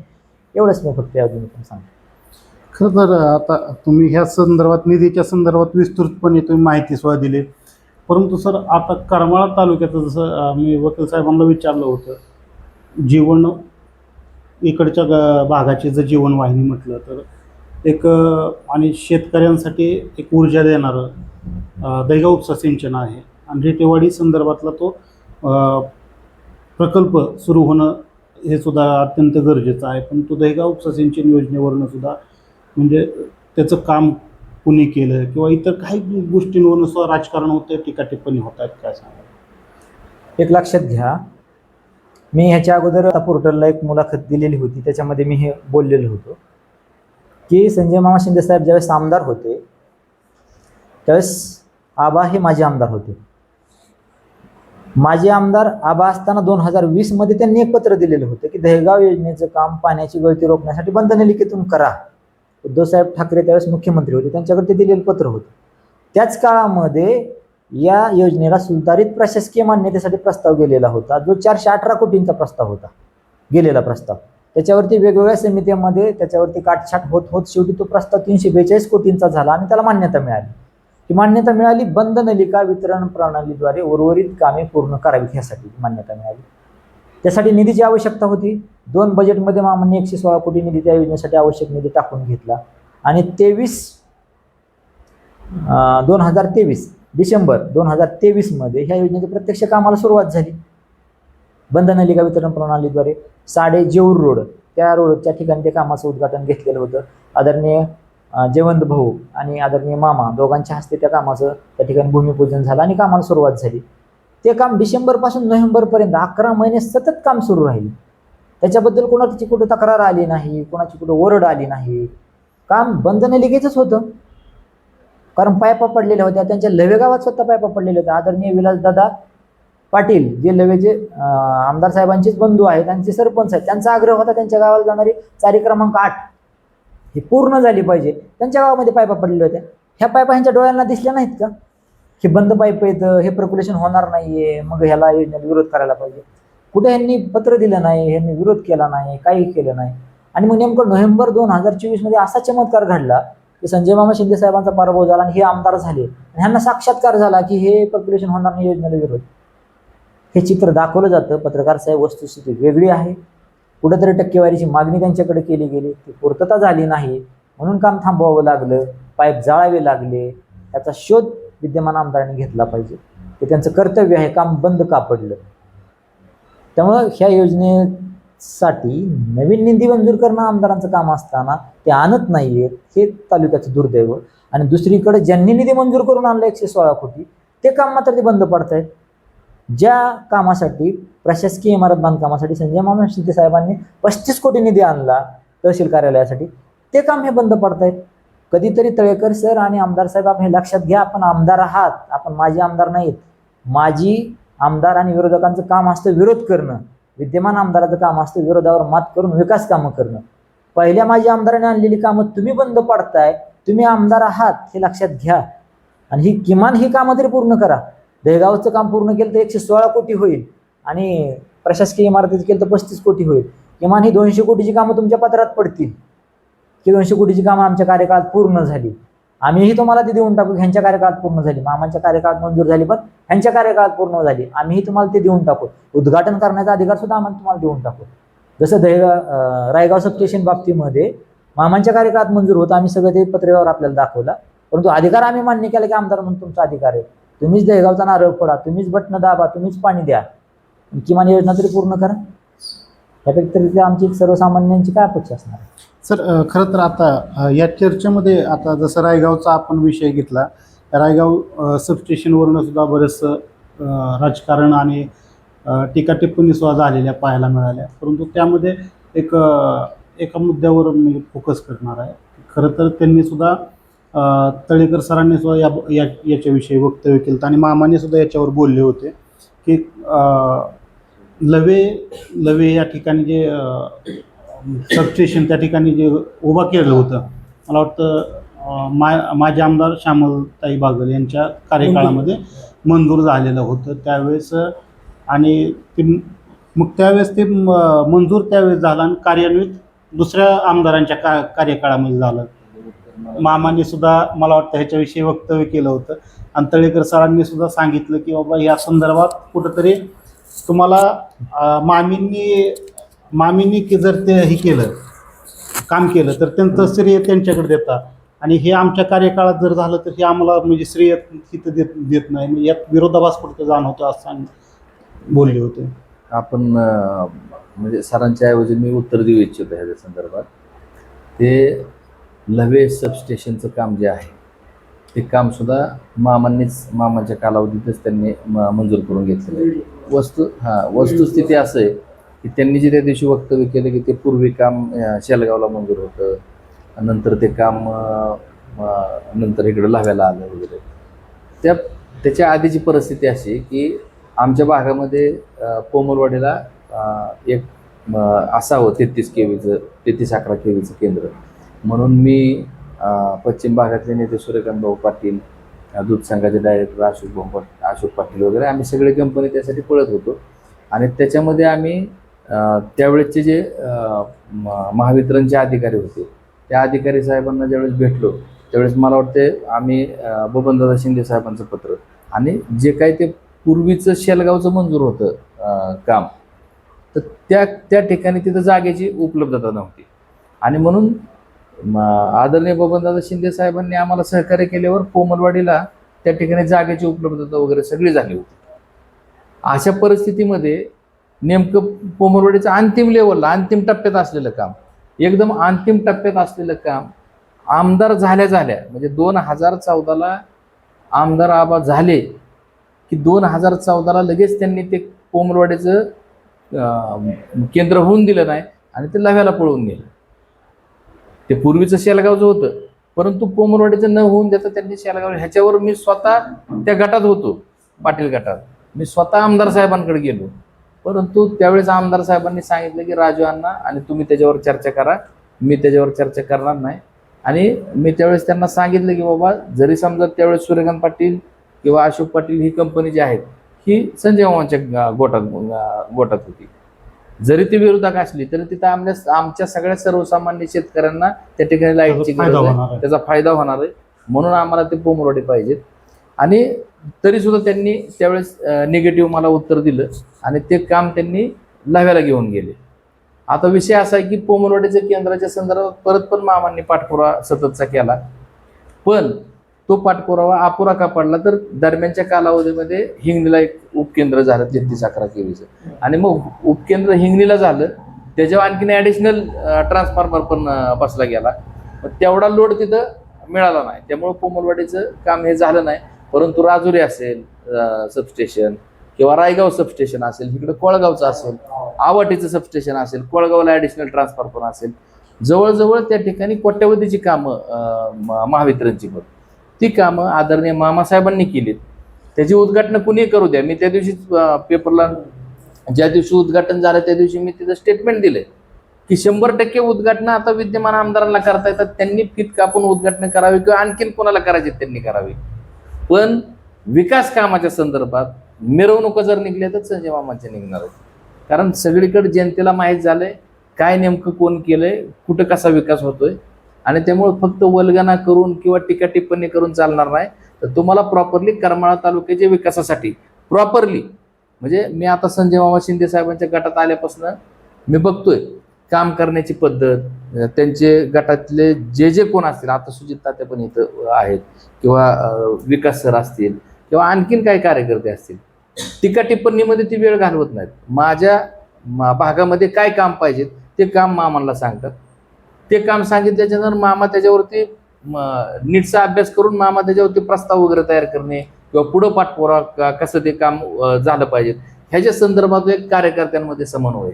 एवढंच मी फक्त अजून पण सांगतो. खरं तर आता तुम्ही ह्या संदर्भात, निधीच्या संदर्भात विस्तृतपणे तुम्ही माहिती सुद्धा दिली. परंतु सर, आता करमाळा तालुक्याचं जसं मी वकील साहेबांना विचारलं होतं, जीवन इकडच्या भागाची जर जीवनवाहिनी म्हटलं तर एक आणि शेतकऱ्यांसाठी एक ऊर्जा देणारं दहीगाव उपसा सिंचन आहे. आणि रेटेवाडी संदर्भातला तो प्रकल्प सुरू होणं हे सुद्धा अत्यंत गरजेचं आहे. पण तो दहीगाव उपसा सिंचन योजनेवरनं सुद्धा म्हणजे त्याचं काम कुणी केलं किंवा इतर काही गोष्टींवरनं सुद्धा राजकारण होतं, टीका टिप्पणी होत आहेत, काय सांगा? एक लक्षात घ्या, मी ह्याच्या अगोदर पोर्टलला एक मुलाखत दिलेली होती, त्याच्यामध्ये मी हे बोललेलो होतो की संजय मामा शिंदे साहेब ज्यावेळेस आमदार होते त्यावेळेस आबा हे माजी आमदार होते. माजी आमदार आबा असताना 2020 त्यांनी एक पत्र दिलेलं होतं की दहेगाव योजनेचं काम पाण्याची गळती रोखण्यासाठी बंधनलिखितून करा. उद्धवसाहेब ठाकरे त्यावेळेस मुख्यमंत्री होते, त्यांच्याकडे ते दिलेलं पत्र होतं. त्याच काळामध्ये या योजनेला सुधारित प्रशासकीय मान्यतेसाठी प्रस्ताव गेलेला होता, जो 418 कोटींचा प्रस्ताव होता, गेलेला प्रस्ताव. त्याच्यावरती वेगवेगळ्या समित्यांमध्ये त्याच्यावरती काटछाट होत होत शेवटी तो प्रस्ताव 342 कोटींचा झाला आणि त्याला मान्यता मिळाली. ही मान्यता मिळाली बंद नलिका वितरण प्रणालीद्वारे उर्वरित कामे पूर्ण करावीत ह्यासाठी मान्यता मिळाली. त्यासाठी निधीची आवश्यकता होती. 2 बजेटमध्ये मामांनी 116 कोटी निधी त्या योजनेसाठी आवश्यक निधी टाकून घेतला आणि 2023 डिसेंबर 2023 ह्या योजनेच्या प्रत्यक्ष कामाला सुरुवात झाली. बंद नलिका वितरण प्रणालीद्वारे साडे जेऊर रोड, त्या रोडच्या ठिकाणी ते कामाचं उद्घाटन घेतलेलं होतं. आदरणीय जयवंत भाऊ आणि आदरणीय मामा दोघांच्या हस्ते त्या कामाचं त्या ठिकाणी भूमिपूजन झालं आणि कामाला सुरुवात झाली. ते काम डिसेंबरपासून नोव्हेंबरपर्यंत 11 महिने सतत काम सुरू राहील. त्याच्याबद्दल कोणाची कुठं तक्रार आली नाही, कोणाची कुठं ओरड आली नाही. काम बंद नलिकेचंच होतं, कारण पायपा पडलेल्या होत्या. त्यांच्या लवे गावात स्वतः पायपा पडलेल्या होत्या. आदरणीय विलासदादा पाटील जे लवेचे आमदार साहेबांचेच बंधू आहेत, त्यांचे सरपंच आहेत, त्यांचा आग्रह होता त्यांच्या गावाला जाणारी चारी क्रमांक 8 ही पूर्ण झाली पाहिजे. त्यांच्या गावामध्ये पायपा पडलेल्या होत्या. ह्या पायपा ह्यांच्या डोळ्यांना दिसल्या नाहीत का? हे बंद पाईप येतं, हे प्रक्युलेशन होणार नाहीये, मग ह्याला योजनेला विरोध करायला पाहिजे. कुठे ह्यांनी पत्र दिलं नाही, ह्यांनी विरोध केला नाही, काही केलं नाही. आणि मग नेमकं नोव्हेंबर 2024 असा चमत्कार घडला की संजय मामा शिंदे साहेबांचा पराभव झाला आणि हे आमदार झाले आणि ह्यांना साक्षात्कार झाला की हे प्रक्युलेशन होणार नाही, योजनेला विरोध. हे चित्र दाखवलं जातं. पत्रकार साहेब, वस्तुस्थिती वेगळी आहे. कुठेतरी टक्केवारीची मागणी त्यांच्याकडे केली गेली, ती पूर्तता झाली नाही, म्हणून काम थांबवावं लागलं, पाईप जाळावे लागले. याचा शोध विद्यमान आमदारांनी घेतला पाहिजे. ते त्यांचं कर्तव्य आहे. काम बंद का पडलं? त्यामुळं ह्या योजनेसाठी नवीन निधी मंजूर करणं आमदारांचं काम असताना ते आणत नाहीयेत, हे तालुक्याचं दुर्दैव. आणि दुसरीकडे ज्यांनी निधी मंजूर करून आणलं 116 कोटी, ते काम मात्र ते बंद पडतायत. ज्या कामासाठी प्रशासकीय इमारत बांधकामासाठी संजय मामा शिंदे साहेबांनी 35 कोटी निधी आणला तहसील कार्यालयासाठी, ते काम हे बंद पडतायत. कधीतरी तळेकर सर आणि आमदार साहेब, आपण हे लक्षात घ्या, आपण आमदार आहात, आपण माजी आमदार नाहीत. माजी आमदार आणि विरोधकांचं काम असतं विरोध करणं, विद्यमान आमदाराचं काम असतं विरोधावर मात करून विकास कामं करणं. पहिल्या माजी आमदारांनी आणलेली कामं तुम्ही बंद पाडताय. तुम्ही आमदार आहात हे लक्षात घ्या आणि किमान ही कामं तरी पूर्ण करा. दहेगावचं काम पूर्ण केलं तर 116 कोटी होईल आणि प्रशासकीय इमारतीचं केलं तर 35 कोटी होईल. किमान ही 200 कोटीची कामं तुमच्या पत्रात पडतील की 200 कोटीची कामं आमच्या कार्यकाळात पूर्ण झाली, आम्हीही तुम्हाला ती देऊन टाकू. ह्यांच्या कार्यकाळात पूर्ण झाली, मामांच्या कार्यकाळात मंजूर झाली, पण ह्यांच्या कार्यकाळात पूर्ण झाली, आम्हीही तुम्हाला ते देऊन टाकू. उद्घाटन करण्याचा अधिकार सुद्धा आम्हाला तुम्हाला देऊन टाकू. जसं रायगाव सबस्टेशन बाबतीमध्ये मामांच्या कार्यकाळात मंजूर होतं, आम्ही सगळं ते पत्रव्यवहार आपल्याला दाखवला. परंतु अधिकार आम्ही मान्य केला की आमदार म्हणून तुमचा अधिकार आहे, तुम्हीच दहेगावचा नारळ फोडा, तुम्हीच बटणं दाबा, तुम्हीच पाणी द्या, किमान योजना तरी पूर्ण करा. त्यापेक्षा आमची सर्वसामान्यांची काय अपेक्षा असणार आहे? सर खरं तर आता या चर्चेमध्ये आता जसं रायगावचा आपण विषय घेतला, रायगाव सबस्टेशनवरून सुद्धा बरंचसं राजकारण आणि टीका टिप्पणी सुद्धा झालेल्या पाहायला मिळाल्या. परंतु त्यामध्ये एका मुद्द्यावर मी फोकस करणार आहे. खरं तर त्यांनी सुद्धा तळेकर सरांनी सुद्धा याच्याविषयी वक्तव्य केलं आणि मामाने सुद्धा याच्यावर बोलले होते की लवे या ठिकाणी जे सबस्टेशन त्या ठिकाणी जे उभा केलं होतं, मला वाटतं माजी आमदार श्यामलताई बागल यांच्या कार्यकाळामध्ये मंजूर झालेलं होतं त्यावेळेस. आणि मग त्यावेळेस ते मंजूर त्यावेळेस झालं आणि कार्यान्वित दुसऱ्या आमदारांच्या कार्यकाळामध्ये झालं. मामांनी सुद्धा मला वाटतं ह्याच्याविषयी वक्तव्य केलं होतं आणि तळेकर सरांनी सुद्धा सांगितलं की बाबा या संदर्भात कुठंतरी तुम्हाला मामींनी की जर ते हे केलं काम केलं तर त्यांचं श्रेय त्यांच्याकडे देता आणि हे आमच्या कार्यकाळात जर झालं तर हे आम्हाला म्हणजे श्रेय तिथं देत नाही, म्हणजे यात विरोधाभास कुठं जाणवतं असं बोलले होते. आपण म्हणजे सरांच्या ऐवजी मी उत्तर देऊ इच्छितो ह्याच्या संदर्भात. ते लवे सबस्टेशनचं काम जे आहे ते कामसुद्धा मामांच्या कालावधीतच त्यांनी मंजूर करून घेतलेलं आहे. वस्तुस्थिती असं आहे की त्यांनी जे त्या दिवशी वक्तव्य केलं की ते पूर्वी काम शेलगावला मंजूर होतं, नंतर ते काम नंतर इकडं लाव्याला आलं वगैरे. त्याच्या आधीची परिस्थिती अशी की आमच्या भागामध्ये पोमलवाडीला एक असावं 33 केवीचं 33-11 केवीचं केंद्र म्हणून मी पश्चिम भागातले नेते सूर्यकांत भाऊ पाटील, दूध संघाचे डायरेक्टर अशोक पाटील वगैरे आम्ही सगळे कंपनी त्यासाठी पळत होतो. आणि त्याच्यामध्ये आम्ही त्यावेळेसचे जे महावितरणचे अधिकारी होते त्या अधिकारी साहेबांना ज्यावेळेस भेटलो त्यावेळेस मला वाटते आम्ही बबनदादा शिंदे साहेबांचं पत्र आणि जे काही ते पूर्वीचं शेलगावचं मंजूर होतं काम, तर त्या ठिकाणी तिथं जागेची उपलब्धता नव्हती आणि म्हणून आदरणीय बबनदादा शिंदे साहेबांनी आम्हाला सहकार्य केल्यावर कोमलवाडीला त्या ठिकाणी जागेची उपलब्धता वगैरे सगळी झाली होती. अशा परिस्थितीमध्ये नेमकं कोमलवाडीचं अंतिम लेवलला अंतिम टप्प्यात असलेलं काम, एकदम अंतिम टप्प्यात असलेलं काम आमदार झाल्या म्हणजे 2014ला आमदार आबा झाले की 2014ला लगेच त्यांनी ते कोमलवाडीचं केंद्र होऊन दिलं नाही आणि ते लाव्याला पळवून गेलं. ते पूर्वीचं शेलगावचं होतं परंतु कोमलवाडीचं न होऊन देता त्यांनी शेलगाव ह्याच्यावर मी स्वतः त्या गटात होतो, पाटील गटात. मी स्वतः आमदार साहेबांकडे गेलो परंतु त्यावेळेस आमदार साहेबांनी सांगितलं की राजू अण्णा आणि तुम्ही त्याच्यावर चर्चा करा, मी त्याच्यावर चर्चा करणार नाही. आणि मी त्यावेळेस त्यांना सांगितलं की बाबा जरी समजा त्यावेळेस सूर्यकांत पाटील किंवा अशोक पाटील ही कंपनी जी आहेत ही संजय मामांच्या गोटात होती, जरी ती विरोधक असली तरी तिथं आमच्या सगळ्या सर्वसामान्य शेतकऱ्यांना त्या ठिकाणी लाईटची गरज आहे, त्याचा फायदा होणार आहे म्हणून आम्हाला ते पोमलवाडी पाहिजेत. आणि तरीसुद्धा त्यांनी त्यावेळेस निगेटिव्ह मला उत्तर दिलं आणि ते काम त्यांनी लाव्याला घेऊन गेले. आता विषय असा आहे की पोमलवाडीच्या केंद्राच्या संदर्भात परत पण मामांनी पाठपुरावा सततचा केला पण तो पाठपुरावा अपुरा का पडला तर दरम्यानच्या कालावधीमध्ये हिंगणीला एक उपकेंद्र झालं 33-11 केवीचं आणि मग उपकेंद्र हिंगणीला झालं त्याच्यावर आणखीन ॲडिशनल ट्रान्सफॉर्मर पण बसला गेला, मग तेवढा लोड तिथं मिळाला नाही त्यामुळं पोमलवाडीचं काम हे झालं नाही. परंतु राजुरी असेल सबस्टेशन किंवा रायगाव सबस्टेशन असेल, इकडं कोळगावचं असेल, आवाटीचं सबस्टेशन असेल, कोळगावला ॲडिशनल ट्रान्सफॉर्मर असेल, जवळजवळ त्या ठिकाणी कोट्यवधीची कामं महावितरणची पण ती कामं आदरणीय मामासाहेबांनी केलीत. त्याची उद्घाटनं कुणी करू द्या. मी त्या दिवशी पेपरला ज्या दिवशी उद्घाटन झालं त्या दिवशी मी तिथं स्टेटमेंट दिले की 100% उद्घाटनं आता विद्यमान आमदारांना करता येतात, त्यांनी फित कापून उद्घाटन करावी किंवा आणखीन कोणाला करायचे त्यांनी करावी. पण विकास कामाच्या संदर्भात मिरवणुका जर निघल्या तर संजय मामांच्या निघणार आहेत. कारण सगळीकडे जनतेला माहीत झालंय काय नेमकं कोण केलंय, कुठं कसा विकास होतोय आणि त्यामुळे फक्त वल्गना करून किंवा टीका टिप्पणी करून चालणार नाही. तर तुम्हाला प्रॉपरली करमाळा तालुक्याच्या विकासासाठी प्रॉपरली म्हणजे मी आता संजय मामा शिंदे साहेबांच्या गटात आल्यापासून मी बघतोय काम करण्याची पद्धत, त्यांचे गटातले जे कोण असतील, आता सुजित तात्या पण इथं आहेत, किंवा विकास सर असतील, किंवा आणखीन काही कार्यकर्ते असतील, टीका टिप्पणीमध्ये ती वेळ घालवत नाहीत. माझ्या भागामध्ये काय काम पाहिजे ते काम मामांना सांगतात. ते काम सांगितल्याच्यानंतर मामा त्याच्यावरती नीटचा अभ्यास करून मामा त्याच्यावरती प्रस्ताव वगैरे तयार करणे, किंवा पुढं पाठपुरावा कसं ते काम झालं पाहिजे ह्याच्या संदर्भात एक कार्यकर्त्यांमध्ये समन्वय.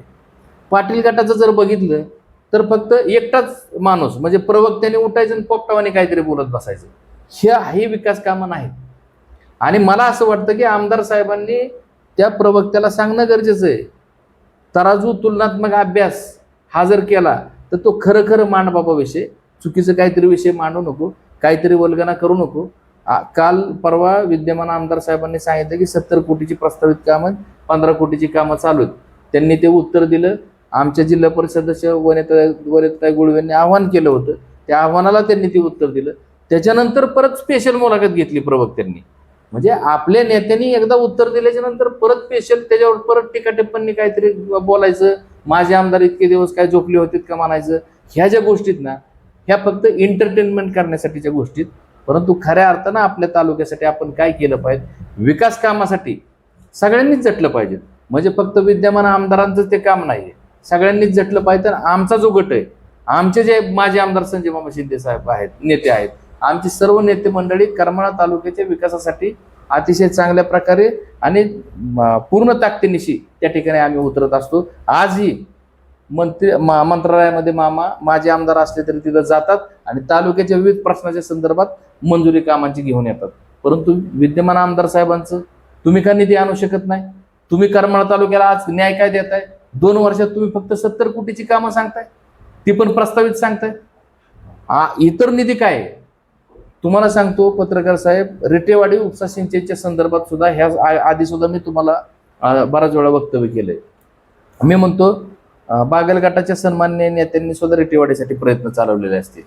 पाटील गटाचं जर बघितलं तर फक्त एकटाच माणूस म्हणजे प्रवक्त्याने उठायचं आणि पोपटावाने काहीतरी बोलत बसायचं, हे विकास कामं नाहीत. आणि मला असं वाटतं की आमदार साहेबांनी त्या प्रवक्त्याला सांगणं गरजेचं आहे, तराजू तुलनात्मक अभ्यास हा जर केला तर तो खरं मांड बाबा विषय, चुकीचं काहीतरी विषय मांडू नको, काहीतरी वल्गना करू नको. काल परवा विद्यमान आमदार साहेबांनी सांगितलं की 70 कोटीची प्रस्तावित कामं, 15 कोटीची कामं चालू आहेत. त्यांनी ते उत्तर दिलं. आमच्या जिल्हा परिषद सदस्य वनिताताई गुळवेंनी आव्हान केलं होतं, त्या आव्हानाला त्यांनी ते उत्तर दिलं. त्याच्यानंतर परत स्पेशल मुलाखत घेतली प्रवक्त्यांनी. म्हणजे आपल्या नेत्यांनी एकदा उत्तर दिल्याच्या नंतर परत स्पेशल त्याच्यावर परत टीका टिप्पणी काहीतरी बोलायचं, माझे आमदार इतके दिवस काय झोपले होते का म्हणायचं. ह्या ज्या गोष्टीत ना, ह्या फक्त एंटरटेनमेंट करण्यासाठीच्या गोष्टीत, परंतु खऱ्या अर्थानं आपल्या तालुक्यासाठी आपण काय केलं पाहिजे, विकास कामासाठी सगळ्यांनीच झटलं पाहिजे. म्हणजे फक्त विद्यमान आमदारांचं ते काम नाही, सगळ्यांनीच झटलं पाहिजे. तर आमचा जो गट आहे, आमचे जे माजी आमदार संजय मामा शिंदे साहेब आहेत, नेते आहेत, आमची सर्व नेते मंडळी करमाळा तालुक्याच्या विकासासाठी अतिशय चांगल्या प्रकारे आणि पूर्ण ताकदीनिशी त्या ठिकाणी आम्ही उतरत असतो. आजही मंत्रालयामध्ये मामा माझे आमदार असले तरी तिथं जातात आणि तालुक्याच्या विविध प्रश्नाच्या संदर्भात मंजुरी कामांची घेऊन येतात. परंतु विद्यमान आमदार साहेबांचं तुम्ही का निधी आणू शकत नाही? तुम्ही करमाळा तालुक्याला आज न्याय काय देताय? 2 वर्षात तुम्ही फक्त 70 कोटीची कामं सांगताय, ती पण प्रस्तावित सांगताय. इतर निधी काय आहे? तुम्हाला सांगतो पत्रकार साहेब, रेटेवाडी उपसा सिंचनच्या संदर्भात सुद्धा ह्या आधी सुद्धा मी तुम्हाला बराच वेळा वक्तव्य केलंय. मी म्हणतो बागल गटाच्या सन्माननीय नेत्यांनी सुद्धा रेटेवाडीसाठी प्रयत्न चालवलेले असतील,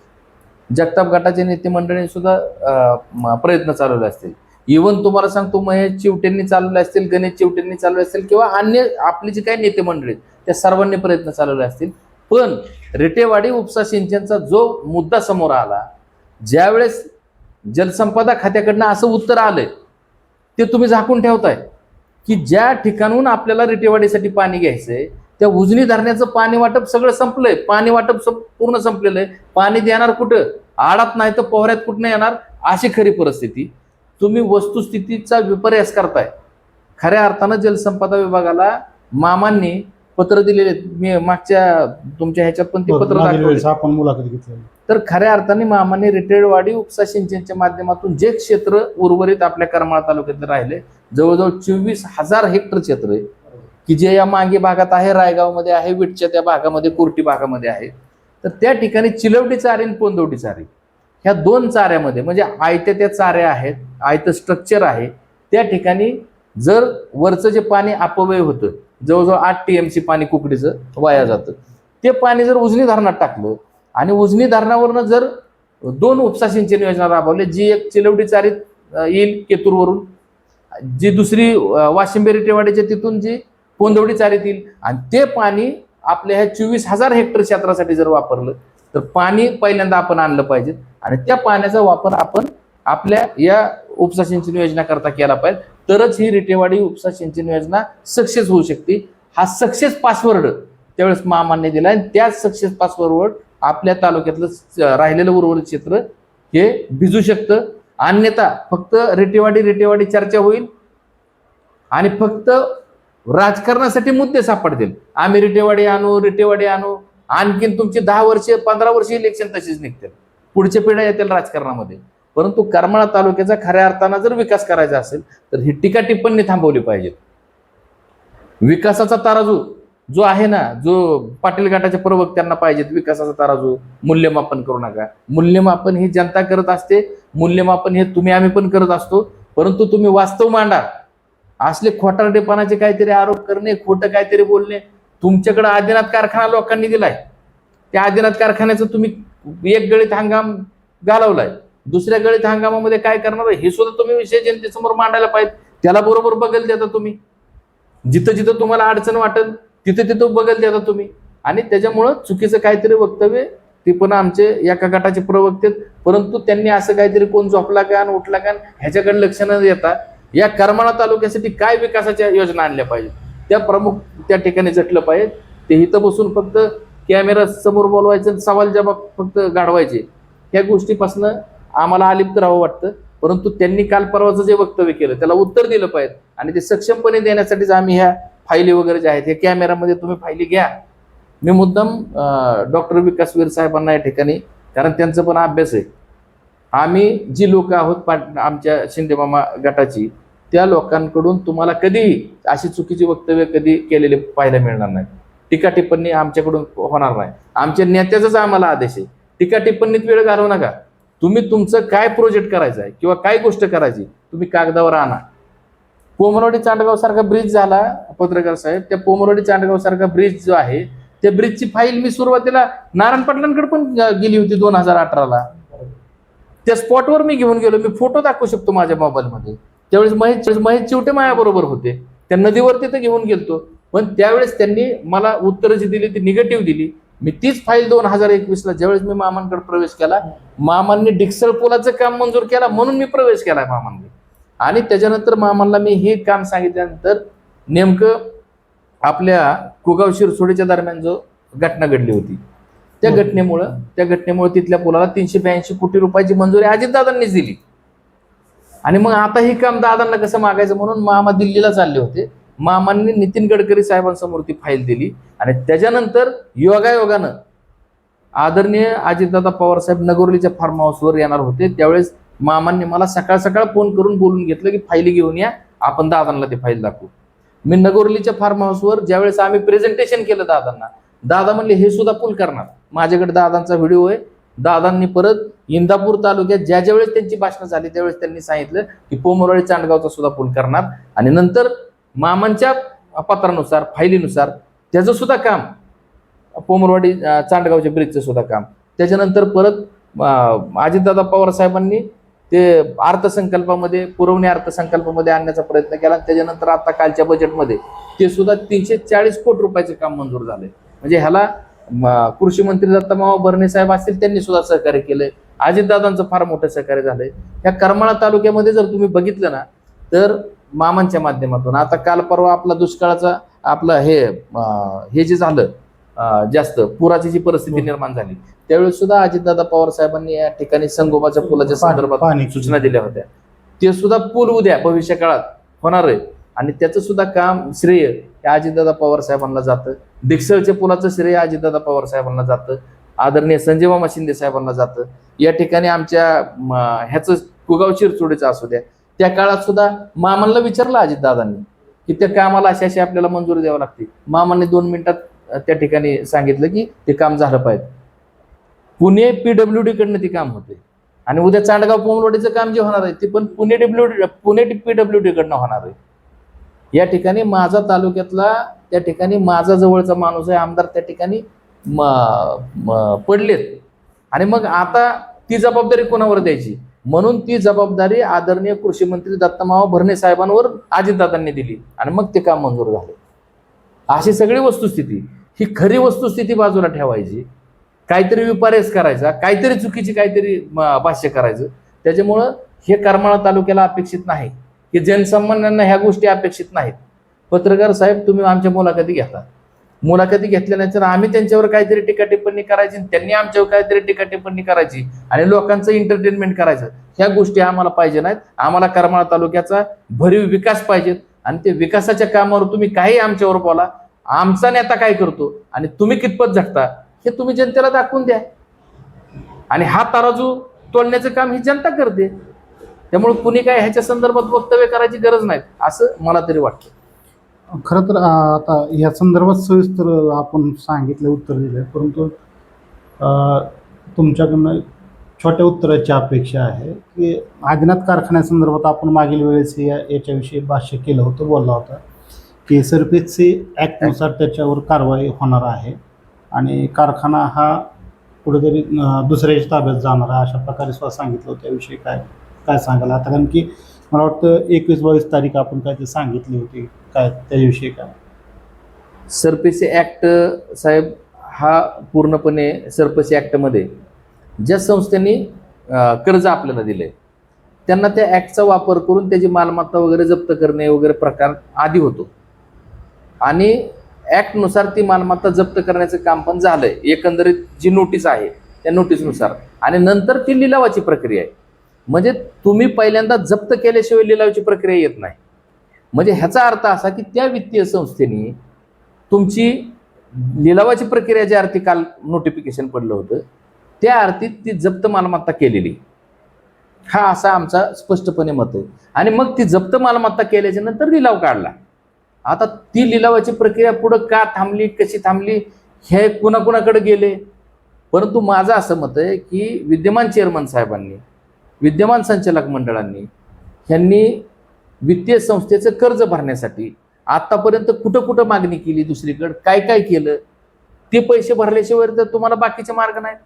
जगताप गटाच्या नेते मंडळींनी सुद्धा प्रयत्न चालवले असतील. इव्हन तुम्हाला सांगतो महेश चिवटेंनी चालवले असतील, गणेश चिवटेंनी चालवले असतील, किंवा अन्य आपली जी काही नेते मंडळी त्या सर्वांनी प्रयत्न चालवले असतील. पण रेटेवाडी उपसा सिंचनचा जो मुद्दा समोर आला, ज्यावेळेस जलसंपदा खात्याकडनं असं उत्तर आलंय ते तुम्ही झाकून ठेवताय की ज्या ठिकाणून आपल्याला रेटेवाडीसाठी पाणी घ्यायचंय त्या उजनी धरणाचं पाणी वाटप सगळं संपलंय, पाणी वाटप पूर्ण संपलेलं आहे. पाणी देणार कुठं? आडात नाही तर पोहऱ्यात कुठनं येणार, अशी खरी परिस्थिती. तुम्ही वस्तुस्थितीचा विपर्यास करताय. खऱ्या अर्थानं जलसंपदा विभागाला मामांनी पत्र दिलेले, मी मागच्या तुमच्या ह्याच्यात पण ते पत्र दाखवले, आपण मुलाखत घेतली. तर खऱ्या अर्थाने मामांनी रेटेवाडी उपसा सिंचनच्या माध्यमातून जे क्षेत्र उर्वरित आपल्या करमाळा तालुक्यात राहिले, जवळजवळ 24,000 हेक्टर क्षेत्र आहे की जे या मागे भागात आहे, रायगावमध्ये आहे, विटच्या त्या भागामध्ये, कुर्टी भागामध्ये आहे. तर त्या ठिकाणी चिलवडी चारे आणि पोंदवडी चारे ह्या 2 चाऱ्यामध्ये म्हणजे आयत्या त्या चाऱ्या आहेत, आयतं स्ट्रक्चर आहे. त्या ठिकाणी जर वरचं जे पाणी अपव्यय होतं, जवळजवळ 8 TMC पाणी कुकडीचं वाया जातं, ते पाणी जर उजनी धरणात टाकलं आणि उजनी धरणावरनं जर 2 उपसा सिंचन योजना राबवल्या, जी एक चिलवडी चारीत येईल केतूरवरून, जी दुसरी वाशिंबे रेटेवाडीच्या तिथून जी पोंदवडी चारीत येईल, आणि ते पाणी आपल्या ह्या 24,000 हेक्टर क्षेत्रासाठी जर वापरलं तर पाणी पहिल्यांदा आपण आणलं पाहिजे आणि त्या पाण्याचा वापर आपण आपल्या या उपसा सिंचन योजना करता केला पाहिजे. तरच ही रेटेवाडी उपसा सिंचन योजना सक्सेस होऊ शकते. हा सक्सेस पासवर्ड त्यावेळेस मामांनी दिला आणि त्याच सक्सेस पासवर्डवर आपल्या तालुक्यातलं राहिलेलं उर्वरित क्षेत्र हे भिजू शकतं. अन्यथा फक्त रेटेवाडी चर्चा होईल आणि फक्त राजकारणासाठी मुद्दे सापडतील. आम्ही रेटेवाडी आणू, आणखीन तुमची 10 वर्षे 15 वर्षे इलेक्शन तशीच निघतील, पुढच्या पिढ्या येतील राजकारणामध्ये. परंतु करमाळा तालुक्याचा खऱ्या अर्थानं जर विकास करायचा असेल तर ही टीका टिप्पणी थांबवली पाहिजे. विकासाचा तराजू जो आहे ना, जो पाटील गटाच्या प्रवक्त्यांना पाहिजेत, विकासाचा तराजू मूल्यमापन करू नका. मूल्यमापन ही जनता करत असते, मूल्यमापन हे तुम्ही आम्ही पण करत असतो, परंतु तुम्ही वास्तव मांडा. असले खोटारडेपणाचे काहीतरी आरोप करणे, खोटं काहीतरी बोलणे. तुमच्याकडे आदिनाथ कारखाना लोकांनी दिलाय, त्या आदिनाथ कारखान्याचं तुम्ही एक गळीत हंगाम घालवलाय, दुसऱ्या गळीत हंगामामध्ये काय करणार हे सुद्धा तुम्ही विषय जनतेसमोर मांडायला पाहिजे. त्याला बरोबर बगल देता तुम्ही, जिथं जिथं तुम्हाला अडचण वाटेल तिथं तिथं बगल देता तुम्ही. आणि त्याच्यामुळं चुकीचं काहीतरी वक्तव्य, ते पण आमचे एका गटाचे प्रवक्ते, परंतु त्यांनी असं काहीतरी कोण झोपला का आणि उठला का ह्याच्याकडे लक्ष न देता या करमाळा तालुक्यासाठी काय विकासाच्या योजना आणल्या पाहिजेत त्या प्रमुख त्या ठिकाणी झटलं पाहिजे. ते इथं बसून फक्त कॅमेरा समोर बोलवायचं, सवाल जबाब फक्त गाढवायचे, ह्या गोष्टीपासून आम्हाला अलिप्त राहावं वाटतं. परंतु त्यांनी काल परवाचं जे वक्तव्य केलं त्याला उत्तर दिलं पाहिजे आणि ते सक्षमपणे देण्यासाठीच आम्ही ह्या फायली वगैरे ज्या आहेत हे कॅमेरामध्ये तुम्ही फायली घ्या. मी मुद्दाम डॉक्टर विकास वीर साहेबांना या ठिकाणी, कारण त्यांचं पण अभ्यास आहे, आम्ही जी लोक आहोत आमच्या शिंदेमामा गटाची, त्या लोकांकडून तुम्हाला कधीही अशी चुकीची वक्तव्य कधी केलेले पाहायला मिळणार नाही. टीका टिप्पणी आमच्याकडून होणार नाही. आमच्या नेत्याचाच आम्हाला आदेश आहे, टीका टिप्पणीत वेळ घालवू नका. तुम्ही तुमचं काय प्रोजेक्ट करायचं आहे किंवा काय गोष्ट करायची तुम्ही कागदावर आणा. पोमरवाडी चांडगाव सारखा ब्रिज झाला पत्रकार साहेब, त्या पोमरवाडी चांडगाव सारखा ब्रिज जो आहे त्या ब्रिजची फाईल मी सुरुवातीला नारायण पाटलांकडे पण गेली होती 2018ला. त्या स्पॉटवर मी घेऊन गेलो, मी फोटो दाखवू शकतो माझ्या मोबाईलमध्ये. त्यावेळेस महेश चिवटे माझ्याबरोबर होते, त्या नदीवरती तर घेऊन गेलतो, पण त्यावेळेस त्यांनी मला उत्तरं जी दिली ती निगेटिव्ह दिली. मी तीच फाईल 2021ला ज्यावेळेस मी मामांकडे प्रवेश केला, मामांनी डिक्सळ पुलाचं काम मंजूर केला म्हणून मी प्रवेश केला मामांकडे. आणि त्याच्यानंतर मामांना मी हे काम सांगितल्यानंतर नेमकं आपल्या कुगाव शिरसोडीच्या दरम्यान जो घटना घडली होती त्या घटनेमुळे तिथल्या पुलाला 382 कोटी रुपयाची मंजुरी अजितदादांनीच दिली. आणि मग आता हे काम दादांना कसं मागायचं म्हणून मामा दिल्लीला चालले होते. मामांनी नितीन गडकरी साहेबांसमोर ती फाईल दिली आणि त्याच्यानंतर योगायोगानं आदरणीय अजितदादा पवार साहेब नगोर्लीच्या फार्म हाऊसवर येणार होते. त्यावेळेस मामांनी मला सकाळ सकाळ फोन करून बोलून घेतलं की फाईली घेऊन या, आपण दादांना ती फाईल दाखवू. मी नगोर्लीच्या फार्म हाऊसवर ज्यावेळेस आम्ही प्रेझेंटेशन केलं दादांना, दादा म्हणले हे सुद्धा पूल करणार. माझ्याकडे दादांचा व्हिडिओ आहे. दादांनी परत इंदापूर तालुक्यात ज्या वेळेस त्यांची भाषणं झाली त्यावेळेस त्यांनी सांगितलं की पोमरवाडी चांडगावचा सुद्धा पूल करणार. आणि नंतर मामांच्या पत्रानुसार फायलीनुसार त्याचं सुद्धा काम, पोमरवाडी चांडगावच्या ब्रिजचं सुद्धा काम, त्याच्यानंतर परत अजितदादा पवार साहेबांनी ते अर्थसंकल्पामध्ये, पुरवणी अर्थसंकल्पामध्ये आणण्याचा प्रयत्न केला. त्याच्यानंतर आता कालच्या बजेटमध्ये ते सुद्धा 340 कोटी रुपयाचं काम मंजूर झालंय. म्हणजे ह्याला कृषी मंत्री दत्तमाव भरणे साहेब असतील त्यांनी सुद्धा सहकार्य केलंय. अजितदादांचं फार मोठं सहकार्य झालंय. ह्या करमाळा तालुक्यामध्ये जर तुम्ही बघितलं ना तर मामांच्या माध्यमातून आता काल परवा आपला दुष्काळाचा आपलं हे जे झालं, जास्त पुराची जी परिस्थिती निर्माण झाली त्यावेळेस सुद्धा अजितदादा पवार साहेबांनी या ठिकाणी संगोबाच्या पुलाच्या संदर्भात सूचना दिल्या होत्या. ते सुद्धा पूल उद्या भविष्य काळात होणार आहे आणि त्याचं सुद्धा काम श्रेय हे अजितदादा पवार साहेबांना जातं. डिक्सळच्या पुलाचं श्रेय अजितदादा पवार साहेबांना जातं, आदरणीय संजय मामा शिंदे साहेबांना जातं. या ठिकाणी आमच्या ह्याचं कुगाव शिरसोडीचं असू द्या, त्या काळात सुद्धा मामांना विचारलं अजितदादांनी की त्या कामाला अशी आपल्याला मंजुरी द्यावी लागते. मामांनी 2 मिनिटात त्या ठिकाणी सांगितलं की ते काम झालं पाहिजे. पुणे PWD कडनं ते काम होते आणि उद्या चांडगाव पोमरवाडीचं काम जे होणार आहे ते पण पुणे PWD कडनं होणार आहे. या ठिकाणी माझा तालुक्यातला, त्या ठिकाणी माझा जवळचा माणूस आहे आमदार त्या ठिकाणी पडलेत. आणि मग आता ती जबाबदारी कोणावर द्यायची म्हणून ती जबाबदारी आदरणीय कृषी मंत्री दत्तमाव भरणे साहेबांवर अजितदादांनी दिली आणि मग ते काम मंजूर झाले. अशी सगळी वस्तुस्थिती, ही खरी वस्तुस्थिती बाजूला ठेवायची, काहीतरी विपर्यास करायचा, काहीतरी चुकीची काहीतरी भाष्य करायचं. त्याच्यामुळं हे करमाळा तालुक्याला अपेक्षित नाही की जनसामान्यांना ह्या गोष्टी अपेक्षित नाहीत. पत्रकार साहेब तुम्ही आमच्या मुलाखती घेता, मुलाखती घेतल्यानंतर आम्ही त्यांच्यावर काहीतरी टीका टिप्पणी करायची, त्यांनी आमच्यावर काहीतरी टीका टिप्पणी करायची आणि लोकांचं एंटरटेनमेंट करायचं. ह्या गोष्टी आम्हाला पाहिजे नाहीत. आम्हाला करमाळा तालुक्याचा भरीव विकास पाहिजेत आणि ते विकासाच्या कामावर तुम्ही काही आमच्यावर बोला, आमचा नेता काय करतो आणि तुम्ही कितपत झटता हे तुम्ही जनतेला दाखवून द्या. आणि हा तराजू तोडण्याचं काम ही जनता करते. त्यामुळे कुणी काय ह्याच्या संदर्भात वक्तव्य करायची गरज नाही असं मला तरी वाटतं. खरं तर आता या संदर्भात सविस्तर आपण सांगितलं, उत्तर दिलं, परंतु तुमच्याकडनं छोट्या उत्तराची अपेक्षा आहे की आदिनाथ कारखान्यासंदर्भात आपण मागील वेळेस याच्याविषयी भाष्य केलं होतं, बोलला होता की SRPC ॲक्टनुसार त्याच्यावर कारवाई होणार आहे आणि कारखाना हा कुठेतरी दुसऱ्याच्या ताब्यात जाणार आहे अशा प्रकारे सुद्धा सांगितलं होतं. त्याविषयी काय सांगाल आता, कारण की मला वाटतं 21-22 तारीख आपण काय ते सांगितली होती, काय त्याविषयी काय? SRPC ॲक्ट साहेब हा पूर्णपणे सरपंच ॲक्टमध्ये ज्या संस्थांनी कर्ज आपल्याला दिले त्यांना त्या ॲक्टचा वापर करून त्याची मालमत्ता वगैरे जप्त करणे वगैरे प्रकार आधी होतो आणि ॲक्टनुसार ती मालमत्ता जप्त करण्याचं काम पण झालंय. एकंदरीत जी नोटीस आहे त्या नोटीसनुसार आणि नंतर ती लिलावाची प्रक्रिया आहे. म्हणजे तुम्ही पहिल्यांदा जप्त केल्याशिवाय लिलावाची प्रक्रिया येत नाही. म्हणजे ह्याचा अर्थ असा की त्या वित्तीय संस्थेने तुमची लिलावाची प्रक्रिया ज्या अर्थी काल नोटिफिकेशन पडलं होतं त्या अर्थी ती जप्त मालमत्ता केलेली, हा असा आमचा स्पष्टपणे मत आहे. आणि मग ती जप्त मालमत्ता केल्याच्या नंतर लिलाव काढला. आता ती लिलावाची प्रक्रिया पुढं का थांबली, कशी थांबली, हे कुणाकुणाकडे गेले. परंतु माझं असं मत आहे की विद्यमान चेअरमन साहेबांनी, विद्यमान संचालक मंडळांनी ह्यांनी वित्तीय संस्थेचं कर्ज भरण्यासाठी आतापर्यंत कुठं कुठं मागणी केली, दुसरीकडे काय काय केलं, ते पैसे भरल्याशिवाय तर तुम्हाला बाकीचे मार्ग नाहीत.